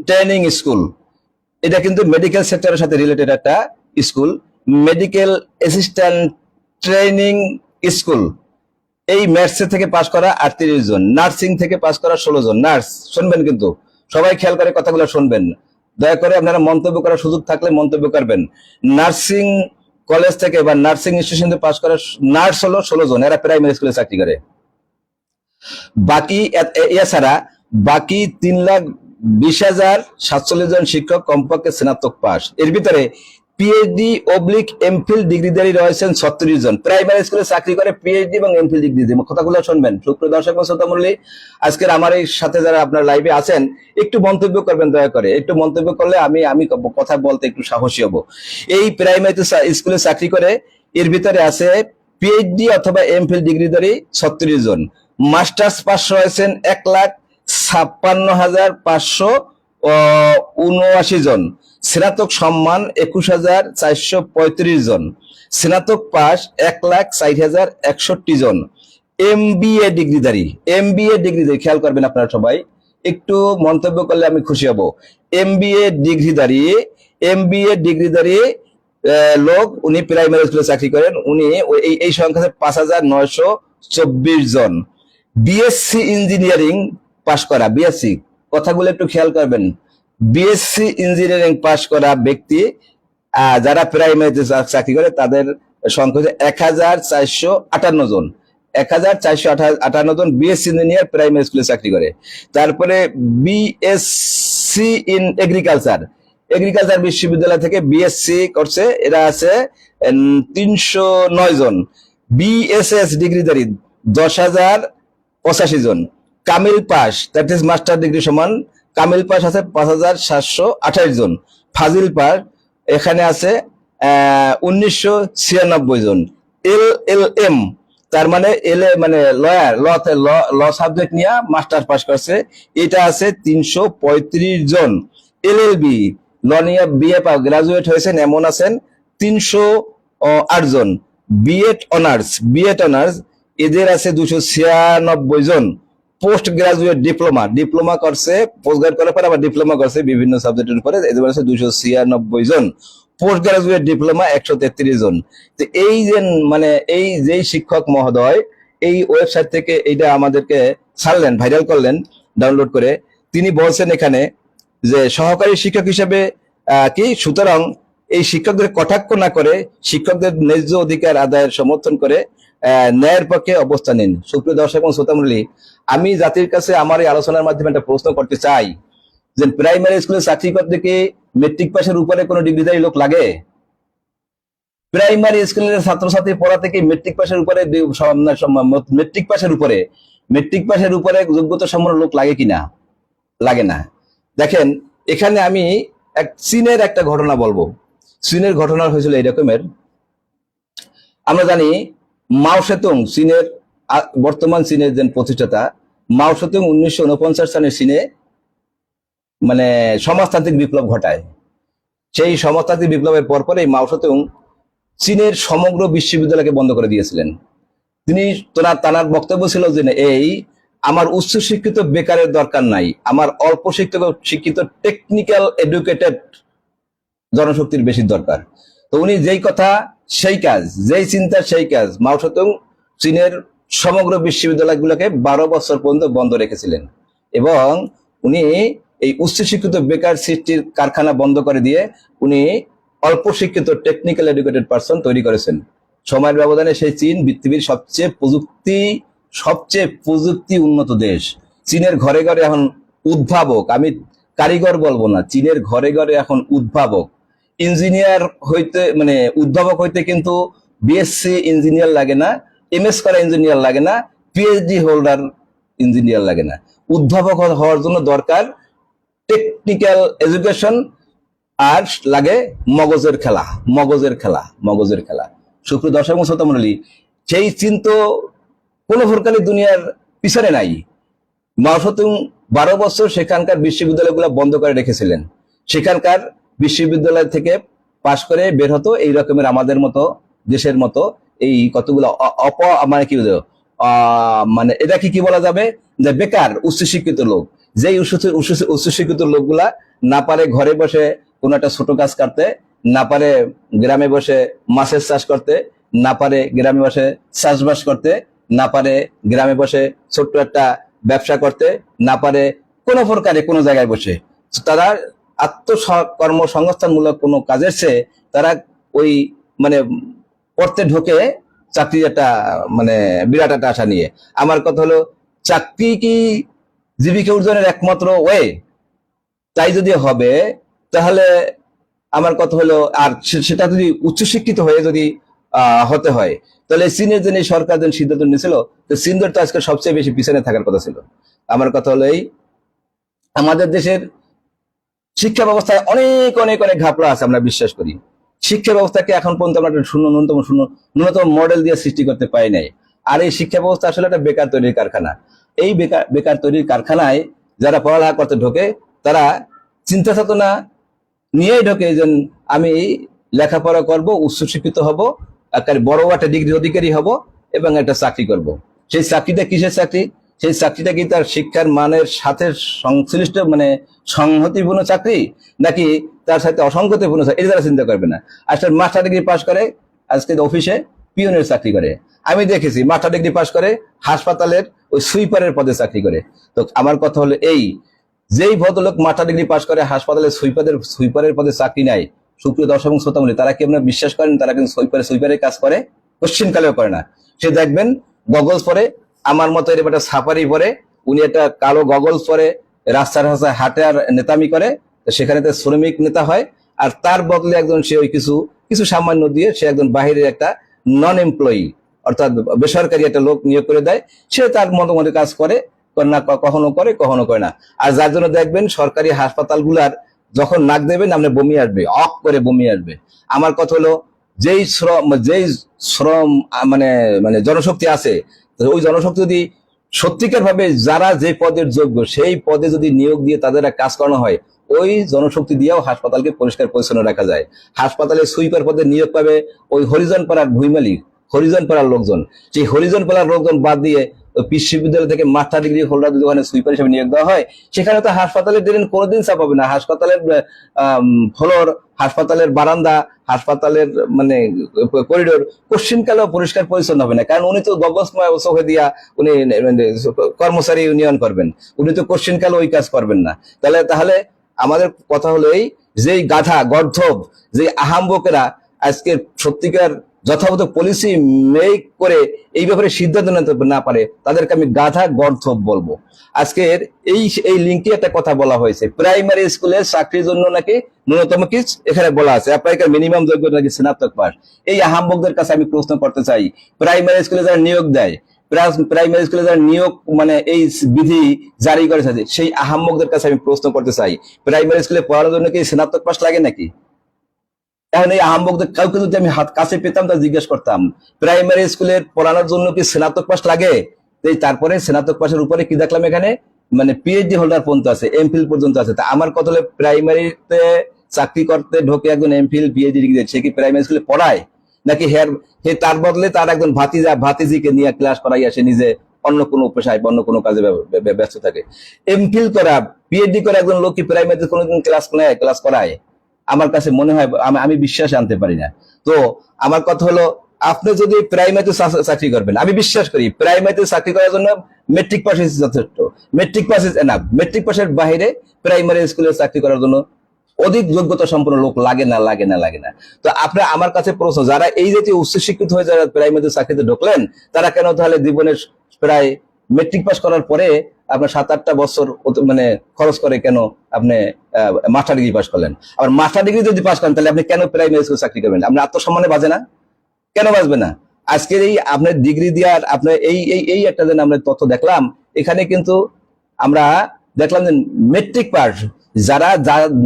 ট্রেনিং স্কুল, এটা কিন্তু মেডিকেল সেক্টরের সাথে রিলেটেড একটা school, medical assistant training school. এই ম্যাথস থেকে পাস করা 38 জন, নার্সিং থেকে পাস করা 16 জন। নার্স শুনবেন, কিন্তু সবাই খেয়াল করে কথাগুলো শুনবেন, দয়া করে আপনারা মন্তব্য করার সুযোগ থাকলে মন্তব্য করবেন। নার্সিং কলেজ থেকে বা নার্সিং ইনস্টিটিউশন থেকে পাস করা নার্স হলো 16 জন, এরা প্রাইমারি স্কুলে চাকরি করে। বাকি এছাড়া বাকি 3,20,747 জন শিক্ষক কমপক্ষে স্নাতক পাস। এর ভিতরে পিএইচডি অবলিক এমফিল ডিগ্রিধারী রয়েছেন 36 জন। প্রাইমারি স্কুলে চাকরি করে পিএইচডি এবং এমফিল ডিগ্রি। কথাগুলো শুনবেন সুপ্রিয় দর্শক ও শ্রোতা মণ্ডলী, আজকের আমার এই সাথে যারা আপনার লাইভে আছেন একটু মন্তব্য করবেন, দয়া করে একটু মন্তব্য করলে আমি কথা বলতে একটু সাহসী হব। এই প্রাইমারি স্কুলে চাকরি করে এর ভিতরে আছে পিএইচডি অথবা এমফিল ডিগ্রিধারী 36 জন। মাস্টার্স পাস রয়েছেন 1,56,579 জন। স্নাতক সম্মান 21,435 জন। স্নাতক পাস 1,60,161 জন। এমবিএ ডিগ্রিধারী, খেয়াল করবেন আপনারা সবাই, একটু মন্তব্য করলে আমি খুশি হব। এমবিএ ডিগ্রিধারী লোক, উনি প্রাইমারি স্কুলে চাকরি করেন, উনি এই সংখ্যা 5,924 জন। বিএসসি ইঞ্জিনিয়ারিং পাশ করা, বিএসসি, কথাগুলো একটু খেয়াল করবেন, বিএসসি ইঞ্জিনিয়ারিং পাশ করা ব্যক্তি যারা প্রাইমারিতে চাকরি করে তাদের সংখ্যা 1,458 জন। 1,458 জন বিএসসি ইঞ্জিনিয়ার প্রাইমারি স্কুলে চাকরি করে। তারপরে বিএসসি ইন এগ্রিকালচার বিশ্ববিদ্যালয় থেকে বিএসসি করছে, এরা আছে 309 জন। বিএসএস ডিগ্রিধারী 10,085 জন। Kamil pass, that is master degree সমান, কামিল পাস আছে 5,728 জন। ফাজিল পাস এখানে আছে 1,996 জন। এলএলএম তার মানে লয়ার, ল সাবজেক্ট নিয়ে মাস্টার পাস করছে, এটা আছে 335 জন। এলএলবি ল নিয়ে বিএ গ্রাজুয়েট হয়েছেন এমন আছেন 308 জন। বিএড অনার্স এদের আছে 296 জন। পোস্ট গ্রাজুয়েট ডিপ্লোমা করছে, পোস্ট গ্রাজুয়েট করার পর আবার ডিপ্লোমা করছে বিভিন্ন সাবজেক্টের উপরে, এদের আছে 296 জন। পোস্ট গ্রাজুয়েট ডিপ্লোমা 133 জন। তো এই যে শিক্ষক মহোদয় এই ওয়েবসাইট থেকে এইটা আমাদেরকে ছাড়লেন, ভাইরাল করলেন ডাউনলোড করে, তিনি বলছেন এখানে যে সহকারী শিক্ষক হিসেবে সুতরাং এই শিক্ষকদের কটাক্ষ না করে শিক্ষকদের ন্যায্য অধিকার আদায়ের সমর্থন করে ন্যায়ের পক্ষে অবস্থান নিন। সুপ্রিয় দর্শক এবং শ্রোতা মণ্ডলী, আমি জাতির কাছে আমার এই আলোচনার মাধ্যমে একটা প্রশ্ন করতে চাই যে প্রাইমারি স্কুলে চাকরি করতে কি মেট্রিক পাসের উপরে কোনো ডিগ্রিধারী লোক লাগে? প্রাইমারি স্কুলের ছাত্রছাত্রী পড়াতে কি মেট্রিক পাসের উপরে যোগ্যতা সম্পন্ন লোক লাগে কিনা? লাগে না। দেখেন, এখানে আমি চীনের একটা ঘটনা বলবো। চীনের ঘটনা হয়েছিল এরকমের, আমরা জানি মাও সেতুং বর্তমান চীনের যে প্রতিষ্ঠাতা মাও সেতুং 1949 সালে চীনে মানে সমাজতান্ত্রিক বিপ্লব ঘটায়। সেই সমাজতান্ত্রিক বিপ্লবের পরপর এই মাও সেতুং চীনের সমগ্র বিশ্ববিদ্যালয়কে বন্ধ করে দিয়েছিলেন। তিনি তার বক্তব্য ছিল যে এই আমার উচ্চ শিক্ষিত বেকারের দরকার নাই, আমার অল্প শিক্ষিত টেকনিক্যাল এডুকেটেড জনশক্তির বেশি দরকার। তো উনি যেই কথা সেই কাজ, যেই চিন্তা সেই কাজ, মাও সেতুং চীনের সমগ্র বিশ্ববিদ্যালয়গুলোকে 12 বছর পর্যন্ত বন্ধ রেখেছিলেন এবং উনি এই উচ্চশিক্ষিত বেকার সৃষ্টির কারখানা বন্ধ করে দিয়ে উনি অল্প শিক্ষিত টেকনিক্যাল এডুকেটেড পার্সন তৈরি করেছেন। সময়ের ব্যবধানে সেই চীন পৃথিবীর সবচেয়ে প্রযুক্তি উন্নত দেশ। চীনের ঘরে ঘরে এখন উদ্ভাবক, আমি কারিগর বলবো না, চীনের ঘরে ঘরে এখন উদ্ভাবক। ইঞ্জিনিয়ার হইতে মানে উদ্ভাবক হইতে কিন্তু বিএসসি ইঞ্জিনিয়ার লাগে না, এমএস করা ইঞ্জিনিয়ার লাগে না, পিএইচডি হোল্ডার ইঞ্জিনিয়ার লাগে না। উদ্ভাবক হওয়ার জন্য দরকার টেকনিক্যাল এডুকেশন আর লাগে মগজের খেলা। সুপ্রিয় দর্শক শ্রোতা মণ্ডলী, সেই চীন তো কোনো প্রকারই দুনিয়ার পিছনে নাই। মাও সেতুং 12 বছর সেখানকার বিশ্ববিদ্যালয়গুলো বন্ধ করে রেখেছিলেন। সেখানকার বিশ্ববিদ্যালয় থেকে পাশ করে বের হতো এই রকমের আমাদের মতো দেশের মতো এই কতগুলো মানে কি মানে এটা কি বলা যাবে যে বেকার উচ্চশিক্ষিত লোক। যেই উচ্চশিক্ষিত লোকগুলা না পারে ঘরে বসে কোনো একটা ছোট কাজ করতে, না পারে গ্রামে বসে মাছের চাষ করতে, না পারে গ্রামে বসে চাষবাস করতে, না পারে গ্রামে বসে ছোট্ট একটা ব্যবসা করতে, না পারে কোনো প্রকারে কোনো জায়গায় বসে, তারা কর্মসংস্থানমূলক কোনো কাজের চেয়ে তারা ওই মানে পড়তে ঢোকে চাকরির একটা মানে বিরাট একটা আশা নিয়ে। আমার কথা হলো চাকরি কি জীবিকা অর্জনের একমাত্র ওয়ে? তাই যদি হবে তাহলে আমার কথা হলো, আর সেটা যদি উচ্চশিক্ষিত হয়ে যদি হতে হয় তাহলে চীনের যে সরকার যে সিদ্ধান্ত নিয়েছিল, তো চীনদের তো আজকে সবচেয়ে বেশি পিছনে থাকার কথা ছিল। আমার কথা হলো এই আমাদের দেশের শিক্ষা ব্যবস্থায় অনেক অনেক অনেক ঘাপলা আছে। আমরা বিশ্বাস করি শিক্ষা ব্যবস্থাকে এখন পর্যন্ত আমরা ন্যূনতম মডেল দিয়ে সৃষ্টি করতে পারি নাই। আর এই শিক্ষা ব্যবস্থা আসলে একটা বেকার তৈরির কারখানা। এই বেকার তৈরির কারখানায় যারা পড়ালেখা করতে ঢোকে তারা চিন্তা চেতনা নিয়েই ঢোকে যে আমি লেখাপড়া করব, উচ্চশিক্ষিত হব, একটা বড় একটা ডিগ্রি অধিকারী হব এবং একটা চাকরি করব। সেই চাকরিটা কিসের চাকরি? সেই চাকরিটা কি তার শিক্ষার মানের সাথে সংশ্লিষ্ট মানে সংহতিপূর্ণ চাকরি, নাকি তার সাথে অসংগতিপূর্ণ চাকরি? এটা তারা চিন্তা করবে না। আসলে মাস্টার ডিগ্রি পাস করে আজকে অফিসে পিয়নের চাকরি করে। আমি দেখেছি মাস্টার ডিগ্রি পাস করে হাসপাতালের ওই সুইপারের পদে চাকরি করে। তো আমার কথা হলো এই, যেই ভদ্রলোক মাস্টার ডিগ্রি পাস করে হাসপাতালে সুইপারের পদে চাকরি নাই, সুপ্রিয় দর্শক শ্রোতা মণ্ডলী, তারা কি আপনারা বিশ্বাস করেন তারা কিন্তু সুইপারের কাজ করে? কোশ্চিন কালেও করে না। সে দেখবেন গগলস পরে, আমার মতো এরকম একটা সাফারি পরে, উনি একটা কালো গগলস পরে রাস্তার রাস্তায় হাঁটে আর নেতামি করে, সেখানে তো শ্রমিক নেতা হয়। আর তার বদলে একজন সে ওই কিছু সামান্য দিয়ে সে একজন বাহিরের একটা নন এমপ্লয়ি অর্থাৎ বেসরকারি একটা লোক নিয়োগ করে দেয়। সে তার মতো মতো কাজ করে না, কখনো করে কখনো করে না। আর যার জন্য দেখবেন সরকারি হাসপাতালগুলার যখন নাক দেবেন আপনি বমি আসবে, অক করে বমি আসবে। আমার কথা হলো যেই শ্রম মানে মানে জনশক্তি আছে, ওই জনশক্তি যদি সত্যিকার ভাবে যারা যে পদের যোগ্য সেই পদে যদি নিয়োগ দিয়ে তাদের কাজ করানো হয়, ওই জনশক্তি দিয়েও হাসপাতালকে পরিষ্কার পরিচ্ছন্ন রাখা যায়। হাসপাতালে সুইপার পদে নিয়োগ পাবে ওই হরিজন পাড়ার ভুইমালিক, হরিজন পাড়ার লোকজন। সেই হরিজন পাড়ার লোকজন বাদ দিয়ে বিশ্ববিদ্যালয় থেকে মাস্টার ডিগ্রি হোল্ডার যদি ওখানে সুইপার হিসেবে নিয়োগ দেওয়া হয়, সেখানে তো হাসপাতালের ড্রেন কোনোদিন সাফ হবে না। হাসপাতালের ফ্লোর, হাসপাতালের বারান্দা, হাসপাতালের মানে করিডোর কোশ্চিন কালেও পরিষ্কার পরিচ্ছন্ন হবে না, কারণ উনি তো গগসময় চোখে দিয়া উনি কর্মচারী ইউনিয়ন করবেন, উনি তো কোশ্চিন কালে ওই কাজ করবেন না। তাহলে আমাদের কথা হলো এই, যেই গাধা গর্ধব, যে আহাম্বকেরা আজকে সত্যিকার যথাযথ পলিসি মেক করে এই ব্যাপারে সিদ্ধান্ত নিতে না পারে, তাদেরকে আমি গাধা গর্ধব বলবো। আজকের এই লিঙ্কে একটা কথা বলা হয়েছে, প্রাইমারি স্কুলের চাকরির জন্য নাকি ন্যূনতম কি এখানে বলা আছে অ্যাপ্লাইকার মিনিমাম যোগ্যতা নাকি স্নাতক পাস। এই আহাম্বকদের কাছে আমি প্রশ্ন করতে চাই, প্রাইমারি স্কুলে যারা নিয়োগ দেয়, প্রাইমারি স্কুলে যারা নিয়োগ মানে এই বিধি জারি করেছে, সেই আহাম্মকদের কাছে আমি প্রশ্ন করতে চাই, প্রাইমারি স্কুলে পড়ানোর জন্য কি স্নাতক পাস লাগে নাকি? এখন এই আহাম্মকদের কাউকে যদি আমি হাত কাছে পেতাম তা জিজ্ঞেস করতাম, প্রাইমারি স্কুলের পড়ানোর জন্য কি স্নাতক পাস লাগে? এই তারপরে স্নাতক পাশের উপরে কি দেখলাম এখানে, মানে পিএইচডি হোল্ডার পর্যন্ত আছে, এমফিল পর্যন্ত আছে। তা আমার কথা হলো প্রাইমারিতে চাকরি করতে ঢোকে একজন এমফিল পিএইচডি ডিগ্রি, সে কি প্রাইমারি স্কুলে পড়ায়, নাকি হে তার বদলে তার একজন ভাতিজিকে নিয়ে ক্লাস করাই, সে নিজে অন্য কোনো পেশায় অন্য কোনো কাজে ব্যস্ত থাকে। এমফিল করা পিএইচডি করে একজন লোক কি প্রাইমারিতে কোনোদিন ক্লাস করায়? আমার কাছে মনে হয়, আমি বিশ্বাস আনতে পারি না। তো আমার কথা হলো, আপনি যদি প্রাইমারিতে চাকরি করবেন, আমি বিশ্বাস করি প্রাইমারিতে চাকরি করার জন্য মেট্রিক পাস যথেষ্ট, matric pass is enough. Metric পাসের বাইরে প্রাইমারি স্কুলে চাকরি করার জন্য অধিক যোগ্যতা সম্পন্ন লোক লাগে না। তো আপনার আমার কাছে প্রশ্ন, যারা এই জাতীয় উচ্চশিক্ষিত হয়ে যারা প্রাইমারি চাকরিতে ঢুকলেন, তারা কেন তাহলে জীবনের প্রায় মেট্রিক পাস করার পরে আপনার 7-8টা বছর মানে খরচ করে কেন আপনি মাস্টার ডিগ্রি পাস করলেন? আবার মাস্টার ডিগ্রি যদি পাস করেন, তাহলে আপনি কেন প্রাইমারি স্কুলে চাকরি করবেন? আপনি আত্মসম্মানে বাজে না? কেন বাঁচবে না? আজকের এই আপনার ডিগ্রি দেওয়ার আপনার এই একটা যেন আমরা তথ্য দেখলাম, এখানে কিন্তু আমরা দেখলাম যে মেট্রিক পাস, যারা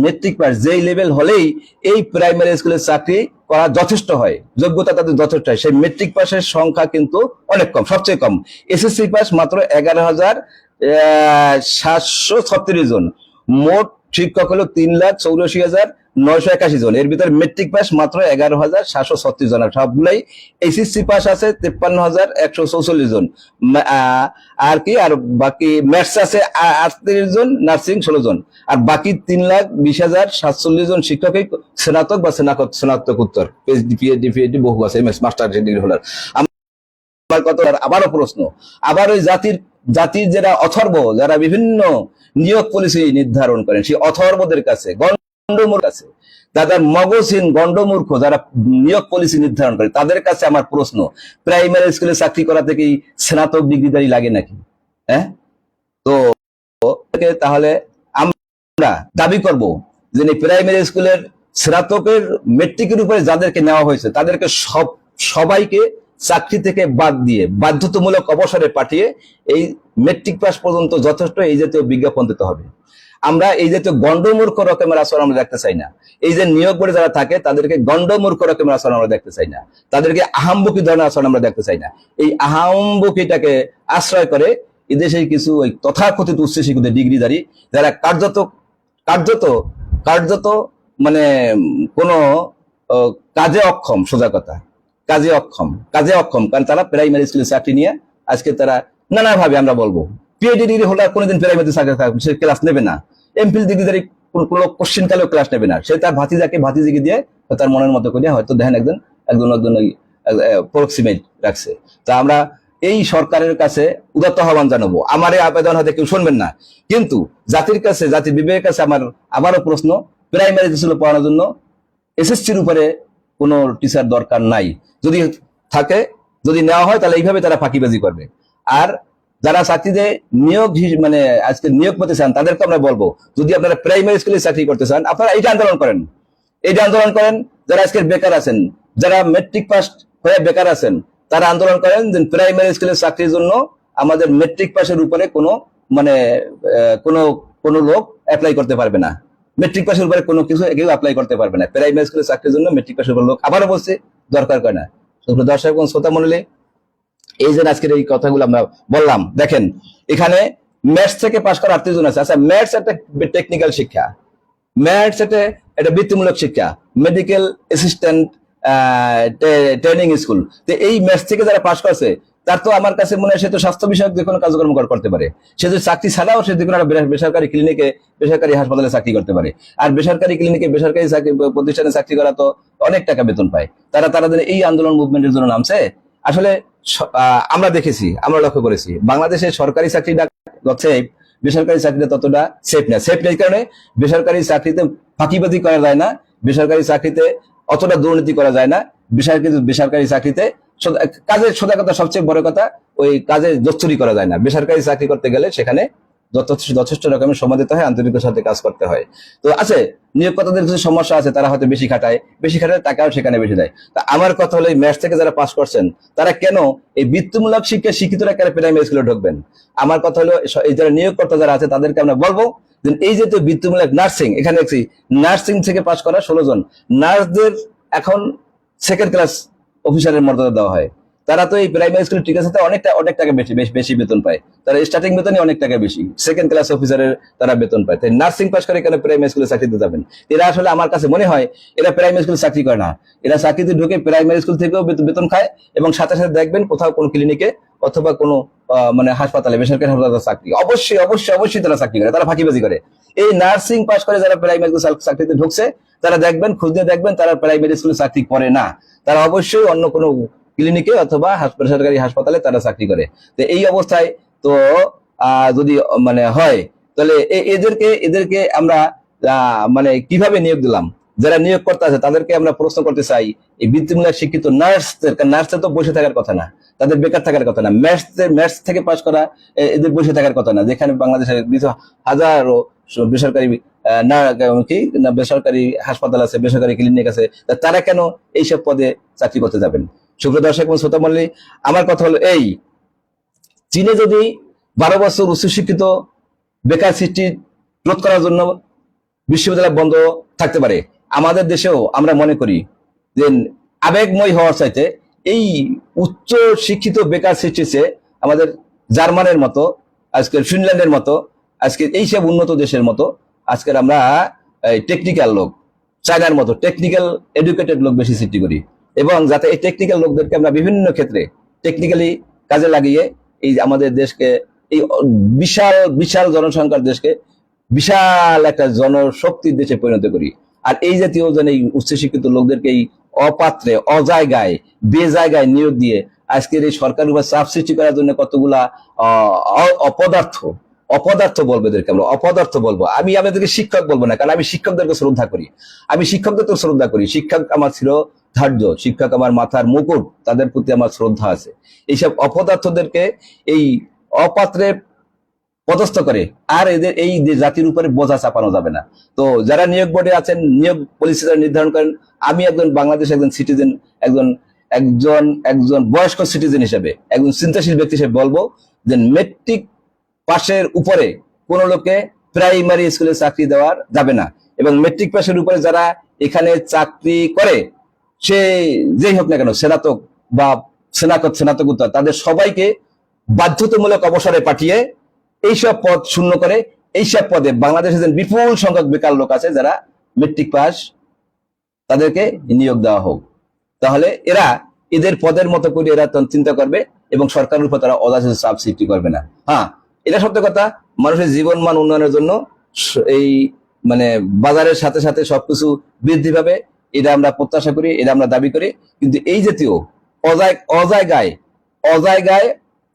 মেট্রিক পাস যেই লেভেল হলেই এই প্রাইমারি স্কুলের চাকরি করা যথেষ্ট হয়, যোগ্যতা তাদের যথেষ্ট হয়, সেই মেট্রিক পাসের সংখ্যা কিন্তু অনেক কম, সবচেয়ে কম। এসএসসি পাস মাত্র 11,736 জন, মোট শিক্ষক হলো 3,84,981 জন, এর ভিতরে মেট্রিক পাস মাত্র 11,736 জন, সবগুলাই এইচএসসি পাস আছে 53,144 জন, আর কি আর বাকি ম্যাথস আছে 38 জন, নার্সিং 16 জন, আর বাকি 3,20,747 জন শিক্ষকই স্নাতক বা স্নাতকোত্তর, পিএইচডি বহু আছে, মাস্টার ডিগ্রি হোল্ডার। আমার কথা, আবারও প্রশ্ন, আবার ওই জাতির যারা অথর্ব, যারা বিভিন্ন নিয়োগ পলিসি নির্ধারণ করেন, সেই অথর্বদের কাছে, গন্ডমূর্খ কাছে, যাদের মগজহীন গন্ডমূর্খ যারা নিয়োগ পলিসি নির্ধারণ করে, তাদের কাছে আমার প্রশ্ন, প্রাইমারি স্কুলে চাকরি করা থেকেই স্নাতক ডিগ্রিধারী লাগে নাকি? হ্যাঁ, তো তাহলে আমরা দাবি করব যে প্রাইমারি স্কুলের স্নাতকের মেট্রিকের উপরে যাদেরকে নেওয়া হয়েছে, তাদেরকে সবাইকে চাকরি থেকে বাদ দিয়ে বাধ্যতামূলক অবসরে পাঠিয়ে এই মেট্রিক পাস পর্যন্ত যথেষ্ট এই জাতীয় বিজ্ঞাপন দিতে হবে। আমরা এই জাতীয় গন্ডমূর্খ রকমের আচরণ আমরা দেখতে চাই না। এই যে নিয়োগ বোর্ডে যারা থাকে, তাদেরকে গন্ডমূর্খ রকমের আচরণ আমরা দেখতে চাই না, তাদেরকে আহাম্বকি ধরনের আচরণ আমরা দেখতে চাই না। এই আহাম্বকিটাকে আশ্রয় করে এদেশে কিছু ওই তথাকথিত উচ্চশিক্ষিত ডিগ্রিধারী, যারা কার্যত মানে কোনো কাজে অক্ষম, সোজা কথা কাজে অক্ষম, কারণ তারা প্রাইমারি স্কুলে চাকরি নিয়ে আজকে তারা নানাভাবে, আমরা বলবো পিএইচডি ডিগ্রি হোল্ডার কোনোদিন প্রাইমারি চাকরি সে ক্লাস নেবে না, এমফিল ডিগ্রিধারী কোনো কোশ্চিন কালেও ক্লাস নেবে না, সে তার ভাতিজিকে দিয়ে তার মনের মতো করে হয়তো দেখেন একজন প্রক্সিমেট রাখছে। তা আমরা এই সরকারের কাছে উদাত্ত আহ্বান জানাবো, আমার এই আবেদন হয়তো কেউ শুনবেন না, কিন্তু জাতির বিবেকের কাছে আমার আবারও প্রশ্ন, প্রাইমারি স্কুলে পড়ানোর জন্য এসএসসির উপরে কোনো টিচার দরকার নাই। যদি থাকে, যদি নেওয়া হয়, তাহলে এইভাবে তারা ফাঁকিবাজি করবে। আর যারা চাকরিতে মানে আজকে নিয়োগ পেতে চান, তাদেরকে আমরা বলবো, যদি আপনারা প্রাইমারি স্কুলে চাকরি করতে চান, আপনারা এইটা আন্দোলন করেন। যারা আজকে বেকার আছেন, যারা মেট্রিক পাস হয়ে বেকার আছেন, তারা আন্দোলন করেন যে প্রাইমারি স্কুলের চাকরির জন্য আমাদের মেট্রিক পাসের উপরে কোনো মানে কোনো লোক অ্যাপ্লাই করতে পারবে না, মেট্রিক পাসের উপরে কোনো কিছু কেউ অ্যাপ্লাই করতে পারবে না। প্রাইমারি স্কুলের চাকরির জন্য মেট্রিক পাসের উপরে লোক, আবারও বলছে, দরকার করে না। দর্শক এবং শ্রোতা মণ্ডলী, এই যে আজকের এই কথাগুলো আমরা বললাম, দেখেন এখানে ম্যাথস থেকে পাস করা 38 জন আছে। আচ্ছা, ম্যাথস একটা টেকনিক্যাল শিক্ষা, ম্যাথস একটা বৃত্তিমূলক শিক্ষা, মেডিকেল অ্যাসিস্ট্যান্ট ট্রেনিং স্কুল। তো এই ম্যাথস থেকে যারা পাস করছে, তার তো আমার কাছে মনে হয় সে তো স্বাস্থ্য বিষয়ক যে কোনো কার্যক্রম করতে পারে। সে যদি চাকরি ছাড়াও সে যে কোনো বেসরকারি ক্লিনিকে, বেসরকারি হাসপাতালে চাকরি করতে পারে। আর বেসরকারি ক্লিনিকে, বেসরকারি প্রতিষ্ঠানে চাকরি করা তো অনেক টাকা বেতন পায়। তারা এই আন্দোলন মুভমেন্টের জন্য নামছে। আসলে আমরা দেখেছি, আমরা লক্ষ্য করেছি, বাংলাদেশের সরকারি চাকরিটা সেফ, বেসরকারি চাকরিটা ততটা সেফ না। সেফ নেই কারণে বেসরকারি চাকরিতে ফাঁকিবাজি করা যায় না, বেসরকারি চাকরিতে অতটা দুর্নীতি করা যায় না, বেসরকারি চাকরিতে কাজের সোজা কথা, সবচেয়ে বড় কথা, ওই কাজে জোচ্চুরি করা যায় না। বেসরকারি চাকরি করতে গেলে সেখানে যথেষ্ট রকমের সময় দিতে হয়, আন্তরিকতার সাথে কাজ করতে হয়। তো আছে নিয়োগকর্তাদের কিছু সমস্যা আছে, তারা হয়তো বেশি খাটায়, টাকাও সেখানে বেশি দেয়। তা আমার কথা হলো, এই ম্যাথস থেকে যারা পাস করছেন, তারা কেন এই বৃত্তিমূলক শিক্ষা শিক্ষিতরা কেন প্রাইমারি স্কুলে ঢুকবেন? আমার কথা হলো, এই যারা নিয়োগকর্তা যারা আছে, তাদেরকে আমরা বলবো যে এই যে বৃত্তিমূলক নার্সিং, এখানে দেখছি নার্সিং থেকে পাস করা 16 জন নার্সদের এখন সেকেন্ড ক্লাস অফিসারের মর্যাদা দেওয়া হয়। তারা তো এই প্রাইমারি স্কুলের টিচার সাথে অনেক টাকা বেশি বেশি বেশি বেতন পায়। তারা স্টার্টিং বেতনই অনেক টাকা বেশি, সেকেন্ড ক্লাস অফিসারের তারা বেতন পায়। তাই নার্সিং পাস করে কেন প্রাইমারি স্কুলে চাকরিতে যাবেন? এরা আসলে আমার কাছে মনে হয় এরা প্রাইমারি স্কুলে চাকরি করে না, এরা চাকরিতে ঢুকে প্রাইমারি স্কুল থেকেও বেতন খায়, এবং সাথে সাথে দেখবেন কোথাও কোনো ক্লিনিকে অথবা কোনো মানে হাসপাতালে, বেসরকারি হাসপাতালে চাকরি অবশ্যই অবশ্যই অবশ্যই তারা চাকরি করে, তারা ফাঁকিবাজি করে। এই নার্সিং পাস করে যারা প্রাইমারি স্কুল চাকরিতে ঢুকছে, তারা দেখবেন, খোঁজ দিয়ে দেখবেন, তারা প্রাইমারি স্কুলে চাকরি করে না, তারা অবশ্যই অন্য কোনো ক্লিনিকে অথবা বেসরকারি হাসপাতালে তারা চাকরি করে। তো এই অবস্থায় তো যদি মানে হয়, তাহলে এদেরকে আমরা মানে কিভাবে নিয়োগ দিলাম? যারা নিয়োগকর্তা আছে তাদেরকে আমরা প্রশ্ন করতে চাই, এই বৃত্তিমূলক শিক্ষিত নার্সদের তো বসে থাকার কথা না, তাদের বেকার থাকার কথা না, ম্যাথস থেকে পাস করা এদের বসে থাকার কথা না, যেখানে বাংলাদেশের হাজারো বেসরকারি বেসরকারি হাসপাতাল আছে, বেসরকারি ক্লিনিক আছে, তারা কেন এইসব পদে চাকরি করতে যাবেন? সুপ্রিয় দর্শক এবং শ্রোতা মণ্ডলী, আমার কথা হলো এই, চীনে যদি 12 বছর উচ্চশিক্ষিত বেকার সৃষ্টি রোধ করার জন্য বিশ্ববিদ্যালয় বন্ধ থাকতে পারে, আমাদের দেশেও আমরা মনে করি যে আবেগময় হওয়ার চাইতে এই উচ্চ শিক্ষিত বেকার সৃষ্টিছে আমাদের জার্মানের মতো, আজকের ফিনল্যান্ডের মতো, আজকে এইসব উন্নত দেশের মতো আজকের আমরা টেকনিক্যাল লোক, চায়নার মতো টেকনিক্যাল এডুকেটেড লোক বেশি সৃষ্টি করি, এবং যাতে এই টেকনিক্যাল লোকদেরকে আমরা বিভিন্ন ক্ষেত্রে টেকনিক্যালি কাজে লাগিয়ে এই আমাদের দেশকে, এই বিশাল বিশাল জনসংখ্যার দেশকে বিশাল একটা জনশক্তির দেশে পরিণত করি। আর এই জাতীয় এই উচ্চশিক্ষিত লোকদেরকে এই অপাত্রে, অজায়গায়, বেজায়গায় নিয়োগ দিয়ে আজকের এই সরকারের উপর চাপ সৃষ্টি করার জন্য কতগুলা অপদার্থ বলবো, এদেরকে আমরা অপদার্থ বলবো। আমি আমাদেরকে শিক্ষক বলবো না, কারণ আমি শিক্ষকদেরকে শ্রদ্ধা করি, আমি শিক্ষকদেরকে শ্রদ্ধা করি। শিক্ষক আমার ছিল ধার্য, শিক্ষক আমার মাথার মুকুট, তাদের প্রতি আমার শ্রদ্ধা আছে। এইসব অপদার্থদেরকে এই অপাত্রে পদস্থ করে আর এদের এই জাতির উপরে বোঝা চাপানো যাবে না। তো যারা নিয়োগ বোর্ডে আছেন, নিয়োগ পলিসি নির্ধারণ করেন, আমি একজন বাংলাদেশ একজন সিটিজেন, একজন একজন একজন বয়স্ক সিটিজেন হিসেবে, একজন চিন্তাশীল ব্যক্তি হিসেবে বলবো যে মেট্রিক পাশের উপরে কোন লোককে প্রাইমারি স্কুলে চাকরি দেওয়া যাবে না, এবং মেট্রিক পাশের উপরে যারা এখানে চাকরি করে, সে যেই হোক না কেন, স্নাতক বা স্নাতকোত্তর, তাদের সবাইকে বাধ্যতামূলক অবসরে পাঠিয়ে এইসব পদ শূন্য করে এইসব পদে বাংলাদেশে যে বিপুল সংখ্যক বেকার লোক আছে যারা মেট্রিক পাস, তাদেরকে নিয়োগ দেওয়া হোক। তাহলে এরা এদের পদের মতো করে এরা চিন্তা করবে এবং সরকারের উপর তারা অযাচিত চাপ সৃষ্টি করবে না। হ্যাঁ, এটা সত্য কথা, মানুষের জীবন মান উন্নয়নের জন্য এই মানে বাজারের সাথে সাথে সবকিছু বৃদ্ধি পাবে, এটা আমরা প্রত্যাশা করি, এটা আমরা দাবি করি। কিন্তু এই জাতীয় অজায়গায় অজায়গায়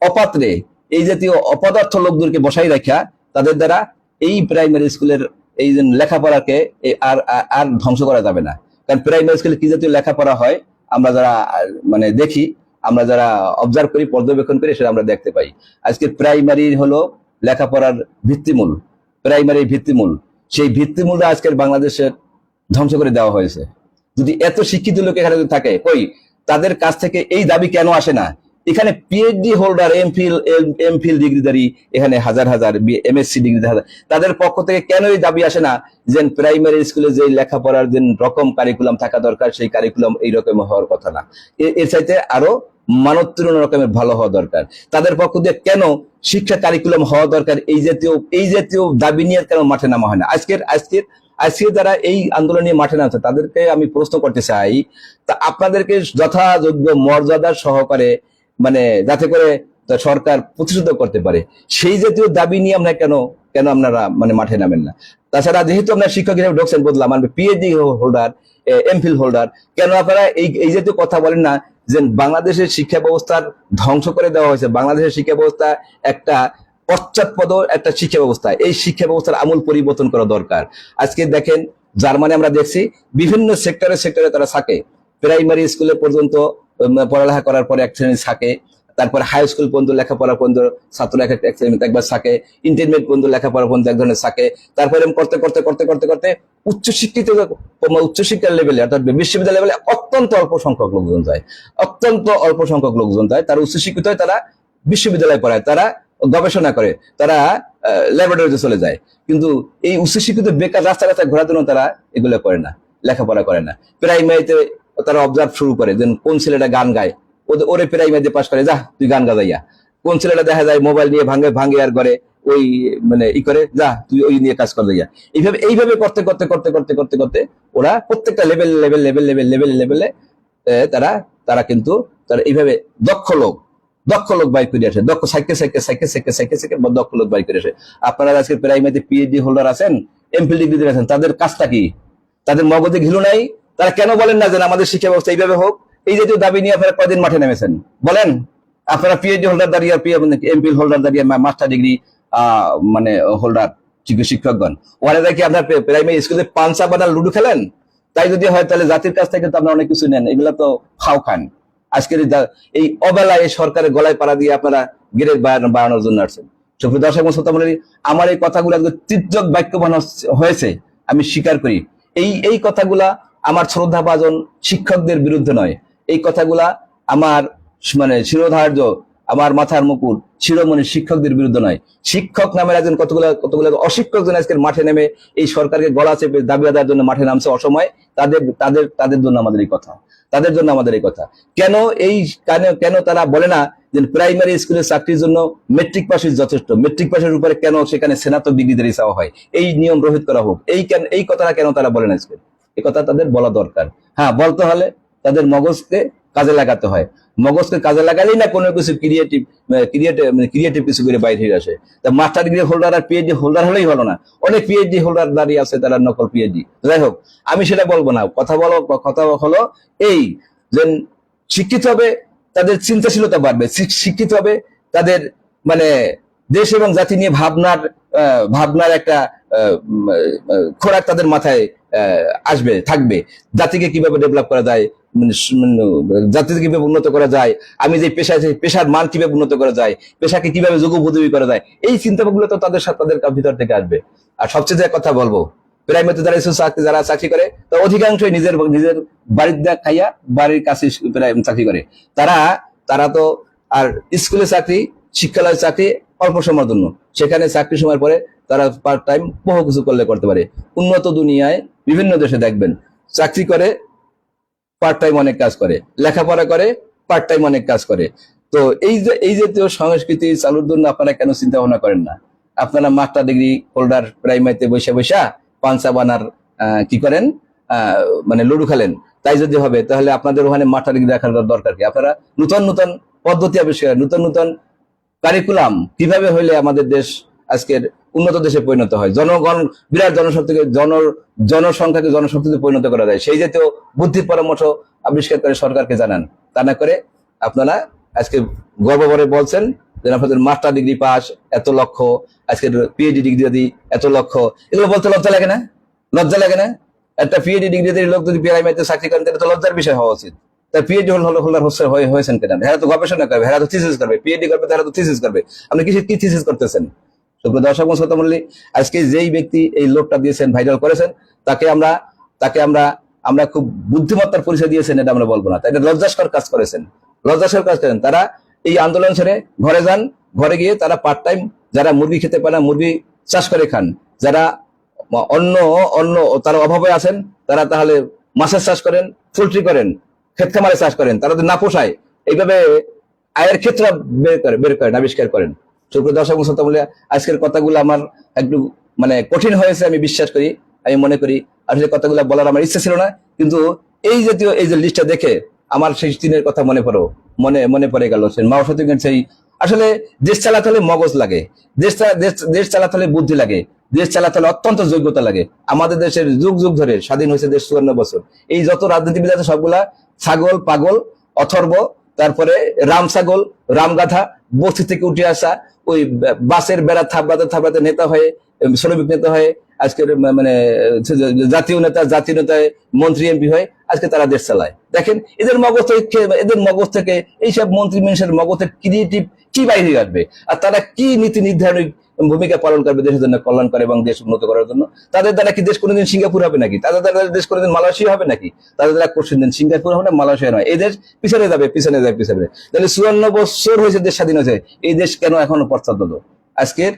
অপাত্রে এই জাতীয় অপদার্থ লোকদেরকে বসাই রাখা, তাদের দ্বারা এই প্রাইমারি স্কুলের এই লেখাপড়াকে আর আর ধ্বংস করা যাবে না। কারণ প্রাইমারি স্কুলে কি জাতীয় লেখাপড়া হয় আমরা যারা মানে দেখি, আমরা যারা অবজার্ভ করি, পর্যবেক্ষণ করি, সেটা আমরা দেখতে পাই। আজকে প্রাইমারি হলো লেখাপড়ার ভিত্তিমূল, প্রাইমারি ভিত্তিমূল, সেই ভিত্তিমূলটা আজকের বাংলাদেশের ধ্বংস করে দেওয়া হয়েছে। যদি এত শিক্ষিত লোক এখানে থাকে, কই তাদের কাছ থেকে এই দাবি কেন আসে না? এখানে পিএইচডি হোল্ডার, এমফিল ডিগ্রিধারী, এখানে হাজার হাজার এমএসসি ডিগ্রিধারী, তাদের পক্ষ থেকে কেন এই দাবি আসে না যে প্রাইমারি স্কুলে যে লেখাপড়ার যে রকম কারিকুলাম থাকা দরকার, সেই কারিকুলাম এই রকম হওয়ার কথা না, এর চাইতে আরো মানোত্তীর্ণ রকমের ভালো হওয়া দরকার। তাদের পক্ষ দিয়ে কেন শিক্ষা কারিকুলাম হওয়া দরকার, এই জাতীয় দাবি নিয়ে কেন মাঠে নামা হয় না? আজকে যারা এই আন্দোলন নিয়ে মাঠে নামছে তাদেরকে আমি প্রশ্ন করতে চাই, তা আপনাদেরকে যথাযোগ্য মর্যাদার সহকারে, মানে যাতে করে সরকার প্রতিষ্ঠিত করতে পারে, সেই জাতীয় দাবি নিয়ে আমরা কেন আপনারা মানে মাঠে নামেন না? তাছাড়া যেহেতু আপনারা শিক্ষক হিসেবে ঢুকছেন, বদলাম মানে পিএইচডি হোল্ডার, এমফিল হোল্ডার, কেন আপনারা এই জাতীয় কথা বলেন না যে বাংলাদেশের শিক্ষা ব্যবস্থার ধ্বংস করে দেওয়া হয়েছে, বাংলাদেশের শিক্ষা ব্যবস্থা একটা পশ্চাৎপদ একটা শিক্ষা ব্যবস্থা, এই শিক্ষা ব্যবস্থার আমূল পরিবর্তন করা দরকার। আজকে দেখেন জার্মানি আমরা দেখছি বিভিন্ন সেক্টরে তারা থাকে, প্রাইমারি স্কুলে পর্যন্ত পড়ালেখা করার পরে এক শ্রেণী থাকে, তারপরে হাই স্কুল পর্যন্ত লেখাপড়া পর্যন্ত ছাত্র একবার থাকে, ইন্টারমিডিয়েট পর্যন্ত লেখাপড়া পর্যন্ত এক ধরনের থাকে, তারপরে করতে করতে করতে করতে করতে উচ্চশিক্ষার লেভেলে অর্থাৎ বিশ্ববিদ্যালয় লেভেলে অত্যন্ত অল্প সংখ্যক লোকজন যায়, তারা উচ্চশিক্ষিত হয়, তারা বিশ্ববিদ্যালয়ে পড়ায়, তারা গবেষণা করে, তারা ল্যাবরেটরিতে চলে যায়। কিন্তু এই উচ্চশিক্ষিত বেকার রাস্তায় ঘোরার জন্য তারা এগুলো করে না, লেখাপড়া করে না। প্রাইমারিতে তারা অবজার্ভ শুরু করে যে কোন ছেলেটা গান গায়, ওরে প্রাইমারি পাস করে, যা তুই গান গাজাইয়া। কোন ছেলেটা দেখা যায় মোবাইল নিয়ে ভাঙে ভাঙে আর করে ওই মানে ই করে, যা তুই ওই নিয়ে কাজ করে যাইয়া। এইভাবে এইভাবে করতে করতে করতে করতে করতে করতে ওরা প্রত্যেকটা level level level level level লেভেলে তারা তারা কিন্তু তারা এইভাবে দক্ষ লোক বাইর করে আসে, দক্ষ সাইকে সাইকে সাইকে সাইকে সাইকে সাইকে দক্ষ লোক বাইর করে আসে। আপনারা আজকে প্রাইমারিতে পিএইচডি হোল্ডার আছেন, এমফিল ডিগ্রি আছেন, তাদের কাজটা কি? তাদের মগজে ঘিলু নাই? তারা কেন বলেন না যে আমাদের শিক্ষা ব্যবস্থা এইভাবে হোক? এই জাতীয় দাবি নিয়ে আপনারা কয়দিন মাঠে নেমেছেন বলেন? আপনারা পিএইচডি হোল্ডার দাঁড়িয়ে, এমফিল হোল্ডার দাঁড়িয়ে, মাস্টার ডিগ্রি মানে হোল্ডার শিক্ষকগণ, ওরা দেখি আপনার প্রাইমারি স্কুলে পাঞ্চা বানার লুডু খেলেন? তাই যদি হয় তাহলে জাতির কাছ থেকে তো আপনারা অনেক কিছু নেন, এগুলা তো খাও খান। আজকের এই অবেলায় সরকারের গলায় পাড়া দিয়ে আপনারা গ্রেড বাড়ানোর জন্য আসছেন। সুপ্রিয় দর্শক মণ্ডলী, আমার এই কথাগুলো তির্যক বাক্যবান হয়েছে, আমি স্বীকার করি। এই কথাগুলা আমার শ্রদ্ধাভাজন শিক্ষকদের বিরুদ্ধে নয়, এই কথাগুলা আমার মানে শিরোধার্য, আমার মাথার মুকুট শিরোমণি শিক্ষকদের বিরুদ্ধে নয়। শিক্ষক নামের একজন কতগুলো অশিক্ষক জন আজকের মাঠে নেমে এই সরকারকে গলা চেপে দাবি আদায়ের জন্য মাঠে নামছে অসময়, তাদের জন্য আমাদের এই কথা, তাদের জন্য আমাদের এই কথা। কেন তারা বলে না যে প্রাইমারি স্কুলের চাকরির জন্য মেট্রিক পাসই যথেষ্ট, মেট্রিক পাসের উপরে কেন সেখানে স্নাতক ডিগ্রি চাওয়া হয়, এই নিয়ম রহিত করা হোক, এই কথাটা কেন তারা বলে না? আজকে এই কথা তাদের বলা দরকার। হ্যাঁ, বলতে হলে তাদের মগজকে কাজে লাগাতে হয়, মগজকে কাজে লাগালেই না কোনো কিছু ক্রিয়েটিভ কিছু করে বাইরে আসে। তা মাস্টার ডিগ্রি হোল্ডার আর পিএইচডি হোল্ডার হলেই হলো না, অনেক পিএইচডি হোল্ডার দাঁড়িয়ে আছে, তারা নকল পিএইচডি। যাই হোক, আমি সেটা বলবো না। কথা হলো এই যে শিক্ষিত হবে তাদের চিন্তাশীলতা বাড়বে, শিক্ষিত হবে তাদের মানে দেশ এবং জাতি নিয়ে ভাবনার একটা খোরাক তাদের মাথায় আসবে, থাকবে। জাতিকে কিভাবে ডেভেলপ করা যায়, জাতিকে কিভাবে উন্নত করা যায়, আমি যে পেশার মান কিভাবে উন্নত করা যায়, পেশাকে কিভাবে যোগ্যোপযোগী করা যায়, এই চিন্তাগুলো তো তাদের ভিতর থেকে আসবে। আর সবচেয়ে যে কথা বলবো, প্রাইমারিতে যারা চাকরি করে তা অধিকাংশই নিজের বাড়িতে খাইয়া বাড়ির কাছে চাকরি করে। তারা তো আর স্কুলে চাকরি, শিক্ষালয়ের চাকরি অল্প সময়ের জন্য, সেখানে চাকরি সময়ের পরে তারা পার্ট টাইম বহু কিছু করতে পারে। উন্নত দুনিয়ায় বিভিন্ন দেশে দেখবেন চাকরি করে পার্ট টাইম অনেক কাজ করে, লেখাপড়া করে পার্ট টাইম অনেক কাজ করে। তো এই জাতীয় সংস্কৃতি চালুর জন্য আপনারা কেন চিন্তা ভাবনা করেন না? আপনারা মাস্টার ডিগ্রি হোল্ডার প্রাইমারিতে বৈশা পাঞ্চা বানার কি করেন, মানে লুডু খেলেন। তাই যদি হবে তাহলে আপনাদের ওখানে মাস্টার ডিগ্রি রাখার দরকার কি? আপনারা নতুন পদ্ধতি আবিষ্কার, নতুন কারিকুলাম কিভাবে হইলে আমাদের দেশ আজকের উন্নত দেশে পরিণত হয়, জনগণ বিরাট জনসংখ্যাকে জনশক্তিতে পরিণত করা যায়, সেই জাতীয় বুদ্ধি পরামর্শ আবিষ্কার করে সরকারকে জানান। তা না করে আপনারা আজকে গর্বভরে বলছেন যে আপনাদের মাস্টার ডিগ্রি পাস এত লক্ষ, আজকের পিএইচডি ডিগ্রি যদি এত লক্ষ, এগুলো বলতে লজ্জা লাগে না? লজ্জা লাগে না? একটা পিএইচডি ডিগ্রি লোক যদি প্রাইমারিতে চাকরি করেন তাহলে তো লজ্জার বিষয় হওয়া উচিত। তার পিএইচডি হোল্ডার হয়েছেন কেন? হেরা তো গবেষণা করবে, হেরা তো থিসিস করবে, পিএইচডি করবে, হেরা তো থিসিস করবে। আপনি কি থিসিস করতেছেন? সুপ্রিয় দর্শক মণ্ডলী, আজকে যেই ব্যক্তি এই লোকটা দিয়েছেন, ভাইরাল করেছেন, তাকে আমরা খুব বুদ্ধিমত্তার পরিচয় দিয়েছেন এটা আমরা বলবো না, তাই লজ্জাস্কর কাজ করেছেন। তারা এই আন্দোলন ছেড়ে ঘরে যান, ঘরে গিয়ে তারা পার্ট টাইম, যারা মুরগি খেতে পারে না মুরগি চাষ করে খান, যারা অন্য তারা অভাবে আছেন, তারা তাহলে মাছের চাষ করেন, পোল্ট্রি করেন, ক্ষেত খামারে চাষ করেন, তারা যদি না পোষায় এইভাবে আয়ের ক্ষেত্র বের করেন, আবিষ্কার করেন। সুপ্রিয় দর্শক মণ্ডলী, আজকের কথাগুলো আমার একটু মানে কঠিন হয়েছে, আমি বিশ্বাস করি, আমি মনে করি আসলে কথাগুলো বলার আমার ইচ্ছা ছিল না, কিন্তু এই যে লিস্টটা দেখে আমার সেই দিনের কথা মনে পড়ে গেল। মাও সত্যিকার সেই আসলে দেশ চালাতে হলে মগজ লাগে, দেশ চালাতে হলে বুদ্ধি লাগে, দেশ চালাতে হলে অত্যন্ত যোগ্যতা লাগে। আমাদের দেশের যুগ ধরে স্বাধীন হয়েছে দেশ 54 বছর। এই যত রাজনীতিবিদ আছে সবগুলা ছাগল, পাগল, অথর্ব, তারপরে রাম ছাগল, রামগাধা, বস্তি থেকে উঠে আসা ওই বাসের বেড়া থাপড়াতে নেতা হয়ে, শ্রমিক নেতা হয়ে, আজকের মানে জাতীয় নেতায় মন্ত্রী এমপি হয়ে আজকে তারা দেশ চালায়। দেখেন এদের মগজ থেকে এইসব মন্ত্রী মানুষের মগজ থেকে ক্রিয়েটিভ কি বাইরে আসবে, আর তারা কি নীতি নির্ধারণী ভূমিকা পালন করবে দেশের জন্য কল্যাণ করে এবং দেশ উন্নত করার জন্য। তাদের দ্বারা কি দেশ কোনোদিন সিঙ্গাপুর হবে নাকি? তাদের দ্বারা দেশ কোনোদিন মালয়েশিয়া হবে নাকি? তাদের দ্বারা কোনোদিন সিঙ্গাপুর হবে না, মালয়েশিয়া নয়। এই দেশ পিছনে যাবে। তাহলে 54 বছর হয়েছে দেশ স্বাধীন হয়েছে, এই দেশ কেন এখনো পশ্চাৎপদ? আজকের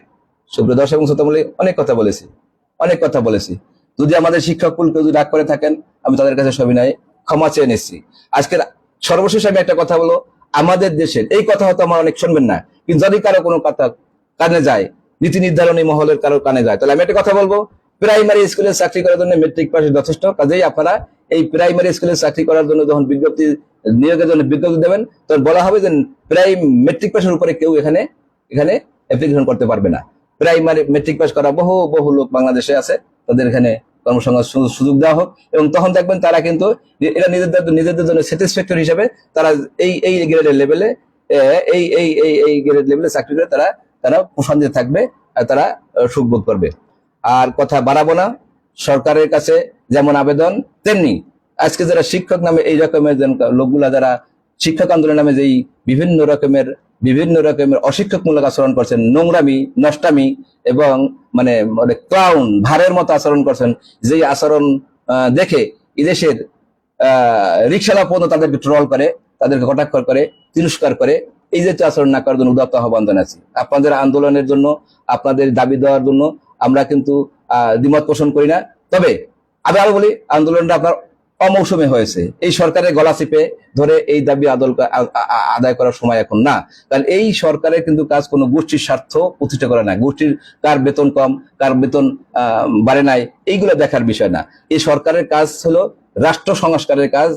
সুপ্রিয় দর্শক মণ্ডলী, অনেক কথা বলেছি। যদি আমাদের শিক্ষক কুল কেউ রাগ করে থাকেন, আমি তাদের কাছে সবিনয়ে ক্ষমা চেয়ে নিচ্ছি। আজকের সর্বশেষ আমি একটা কথা বলবো, আমাদের দেশের এই কথা হয়তো আমার অনেক শুনবেন না, কিন্তু যদি কারো কোনো কথা কানে যায়, নীতি নির্ধারণী মহলের কারো কানে যায়, তাহলে আমি একটা কথা বলবো, প্রাইমারি স্কুলে চাকরি করার জন্য মেট্রিক পাস যথেষ্ট। কাজেই আপনারা এই প্রাইমারি স্কুলে চাকরি করার জন্য যখন বিজ্ঞপ্তি নিয়োগের জন্য বিজ্ঞপ্তি দেবেন, তখন বলা হবে যে মেট্রিক পাসের উপরে কেউ এখানে অ্যাপ্লিকেশন করতে পারবে না। প্রাইমারি মেট্রিক পাস করা বহু বহু লোক বাংলাদেশে আছে, তাদের এখানে কর্মসংস্থান সুযোগ দেওয়া হোক, এবং তখন দেখবেন তারা কিন্তু এরা নিজেদের জন্য স্যাটিসফ্যাক্টরি হিসেবে তারা এই গ্রেডের লেভেলে এই গ্রেড লেভেলে চাকরি করে তারা প্রশান্তিতে থাকবে, আর তারা সুখ বোধ করবে। আর কথা বাড়াবো না, সরকারের কাছে যেমন আবেদন, তেমনি আজকে যারা শিক্ষক নামে এই রকমের লোকগুলা যারা শিক্ষক আন্দোলন নামে যেই বিভিন্ন রকমের অশিক্ষকমূলক আচরণ করছেন, নোংরামি, নষ্টামি এবং মানে ক্লাউন ভারের মতো আচরণ করছেন, যেই আচরণ দেখে এদেশের রিক্সালা পর্যন্ত তাদেরকে ট্রল করে, তাদেরকে কটাক্ষ করে, তিরস্কার করে, এই যে আচরণ না করার জন্য উদাত্ত আহ্বান জানাচ্ছি। আপনাদের আন্দোলনের জন্য, আপনাদের দাবি দেওয়ার জন্য আমরা কিন্তু দ্বিমত পোষণ করি না। তবে আমি আরো বলি, আন্দোলনটা আপনার অমৌসুমে হয়েছে। এই সরকারের গলা চিপে ধরে এই দাবি আদায় করার সময় এখন না। কারণ এই সরকারের কিন্তু কাজ কোনো গোষ্ঠীর স্বার্থ প্রতিষ্ঠা করে না, গোষ্ঠীর কার বেতন কম, কার বেতন বাড়ে নাই, এইগুলো দেখার বিষয় না। এই সরকারের কাজ হলো রাষ্ট্র সংস্কারের কাজ,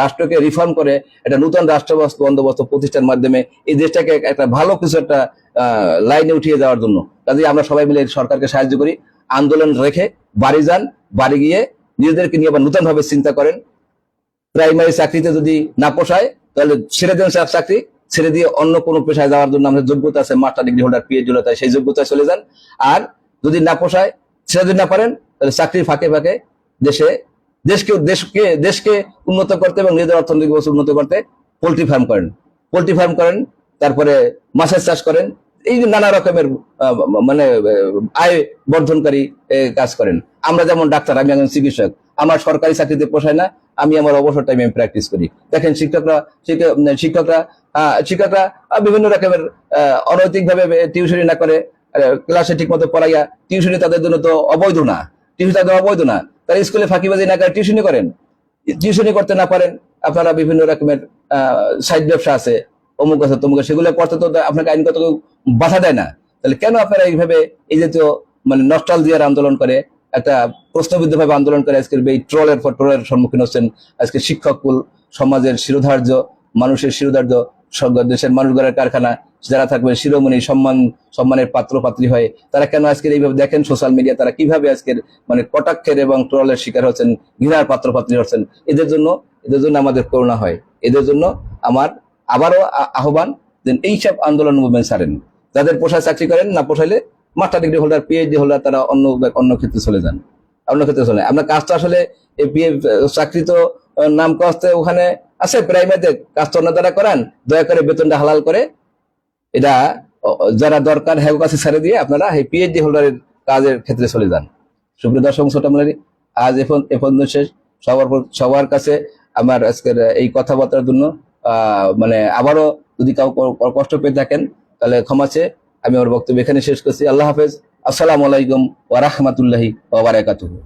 রাষ্ট্রকে রিফর্ম করে একটা নতুন রাষ্ট্র বন্দোবস্ত প্রতিষ্ঠার মাধ্যমে এই দেশটাকে একটা ভালো কিছু একটা লাইনে উঠিয়ে যাওয়ার জন্য। কাজে আমরা সবাই মিলে সরকারকে সাহায্য করি, আন্দোলন রেখে বাড়ি যান, বাড়ি গিয়ে নিজেদেরকে নিয়ে আবার নতুন ভাবে চিন্তা করেন। প্রাইমারি চাকরিতে যদি না পোষায় তাহলে ছেড়ে দেন চাকরি, ছেড়ে দিয়ে অন্য কোনো পেশায় যাওয়ার জন্য আমাদের যোগ্যতা আছে, master degree holder, PhD holder, সেই যোগ্যতায় চলে যান। আর যদি না পোষায়, ছেড়ে যদি না পারেন, তাহলে চাকরির ফাঁকে ফাঁকে দেশকে উন্নত করতে এবং নিজেদের অর্থনৈতিক অবস্থা উন্নত করতে পোল্ট্রি ফার্ম করেন, তারপরে মাছের চাষ করেন, এই যে নানা রকমের মানে আয় বর্ধনকারী কাজ করেন। আমরা যেমন ডাক্তার, আমি একজন চিকিৎসক, আমার সরকারি চাকরিতে পোষায় না, আমি আমার অবসর টাইমে প্র্যাকটিস করি। দেখেন শিক্ষকরা বিভিন্ন রকমের অনৈতিক ভাবে টিউশনি না করে ক্লাসে ঠিক মতো পড়াইয়া, টিউশনি তাদের জন্য তো অবৈধ না, তারা স্কুলে ফাঁকিবাজি না করে টিউশনি করেন। টিউশনি করতে না পারেন, আপনারা বিভিন্ন রকমের সাইড ব্যবসা আছে, অমুক আছে তমুক আছে, সেগুলো করতে তো আপনাকে আইনগত বাধা দেয় না। তাহলে কেন আপনারা এইভাবে এই জাতীয় মানে নস্টালজিয়ার আন্দোলন করে, একটা প্রশ্নবিদ্ধ ভাবে আন্দোলন করে আজকের এই ট্রলের পর ট্রলের সম্মুখীন হচ্ছেন? আজকে শিক্ষককুল সমাজের শিরোধার্য, মানুষের শিরোধার্য, দেশের মানুষ গড়ার কারখানা, যারা থাকবে শিরোমণি, সম্মানের পাত্র পাত্রী হয়ে, তারা কেন আজকের এইভাবে দেখেন সোশ্যাল মিডিয়া, তারা কিভাবে আজকের মানে কটাক্ষের এবং ট্রলের শিকার হচ্ছেন, ঘৃণার পাত্র পাত্রী হচ্ছেন। এদের জন্য আমাদের করুণা হয়। এদের জন্য আমার আবারও আহ্বান, যে এইসব আন্দোলন মুভমেন্ট ছাড়েন। যাদের পোষায় চাকরি করেন, না পোষাইলে master degree holder, PhD holder, তারা অন্য ক্ষেত্রে চলে যান। আপনার কাজটা আসলে চাকরি তো নাম কাজতে ওখানে আছে, প্রাইমারিতে কাজ তো অন্য দ্বারা করান, দয়া করে বেতনটা হালাল করে এটা যারা দরকার হ্যাঁ কাছে ছেড়ে দিয়ে আপনারা এই পিএইচডি হোল্ডারের কাজের ক্ষেত্রে চলে যান। সুপ্রিয় দর্শক শ্রোতামণ্ডলী, আজ এখন শেষ। সবার কাছে আমার আজকের এই কথাবার্তার জন্য মানে আবারও যদি কাউ কষ্ট পেয়ে থাকেন তাহলে ক্ষমা চেয়ে আমি আমার বক্তব্য এখানে শেষ করছি। আল্লাহ হাফেজ। আসসালামু আলাইকুম ওয়া রাহমাতুল্লাহি ওয়া বারাকাতুহু।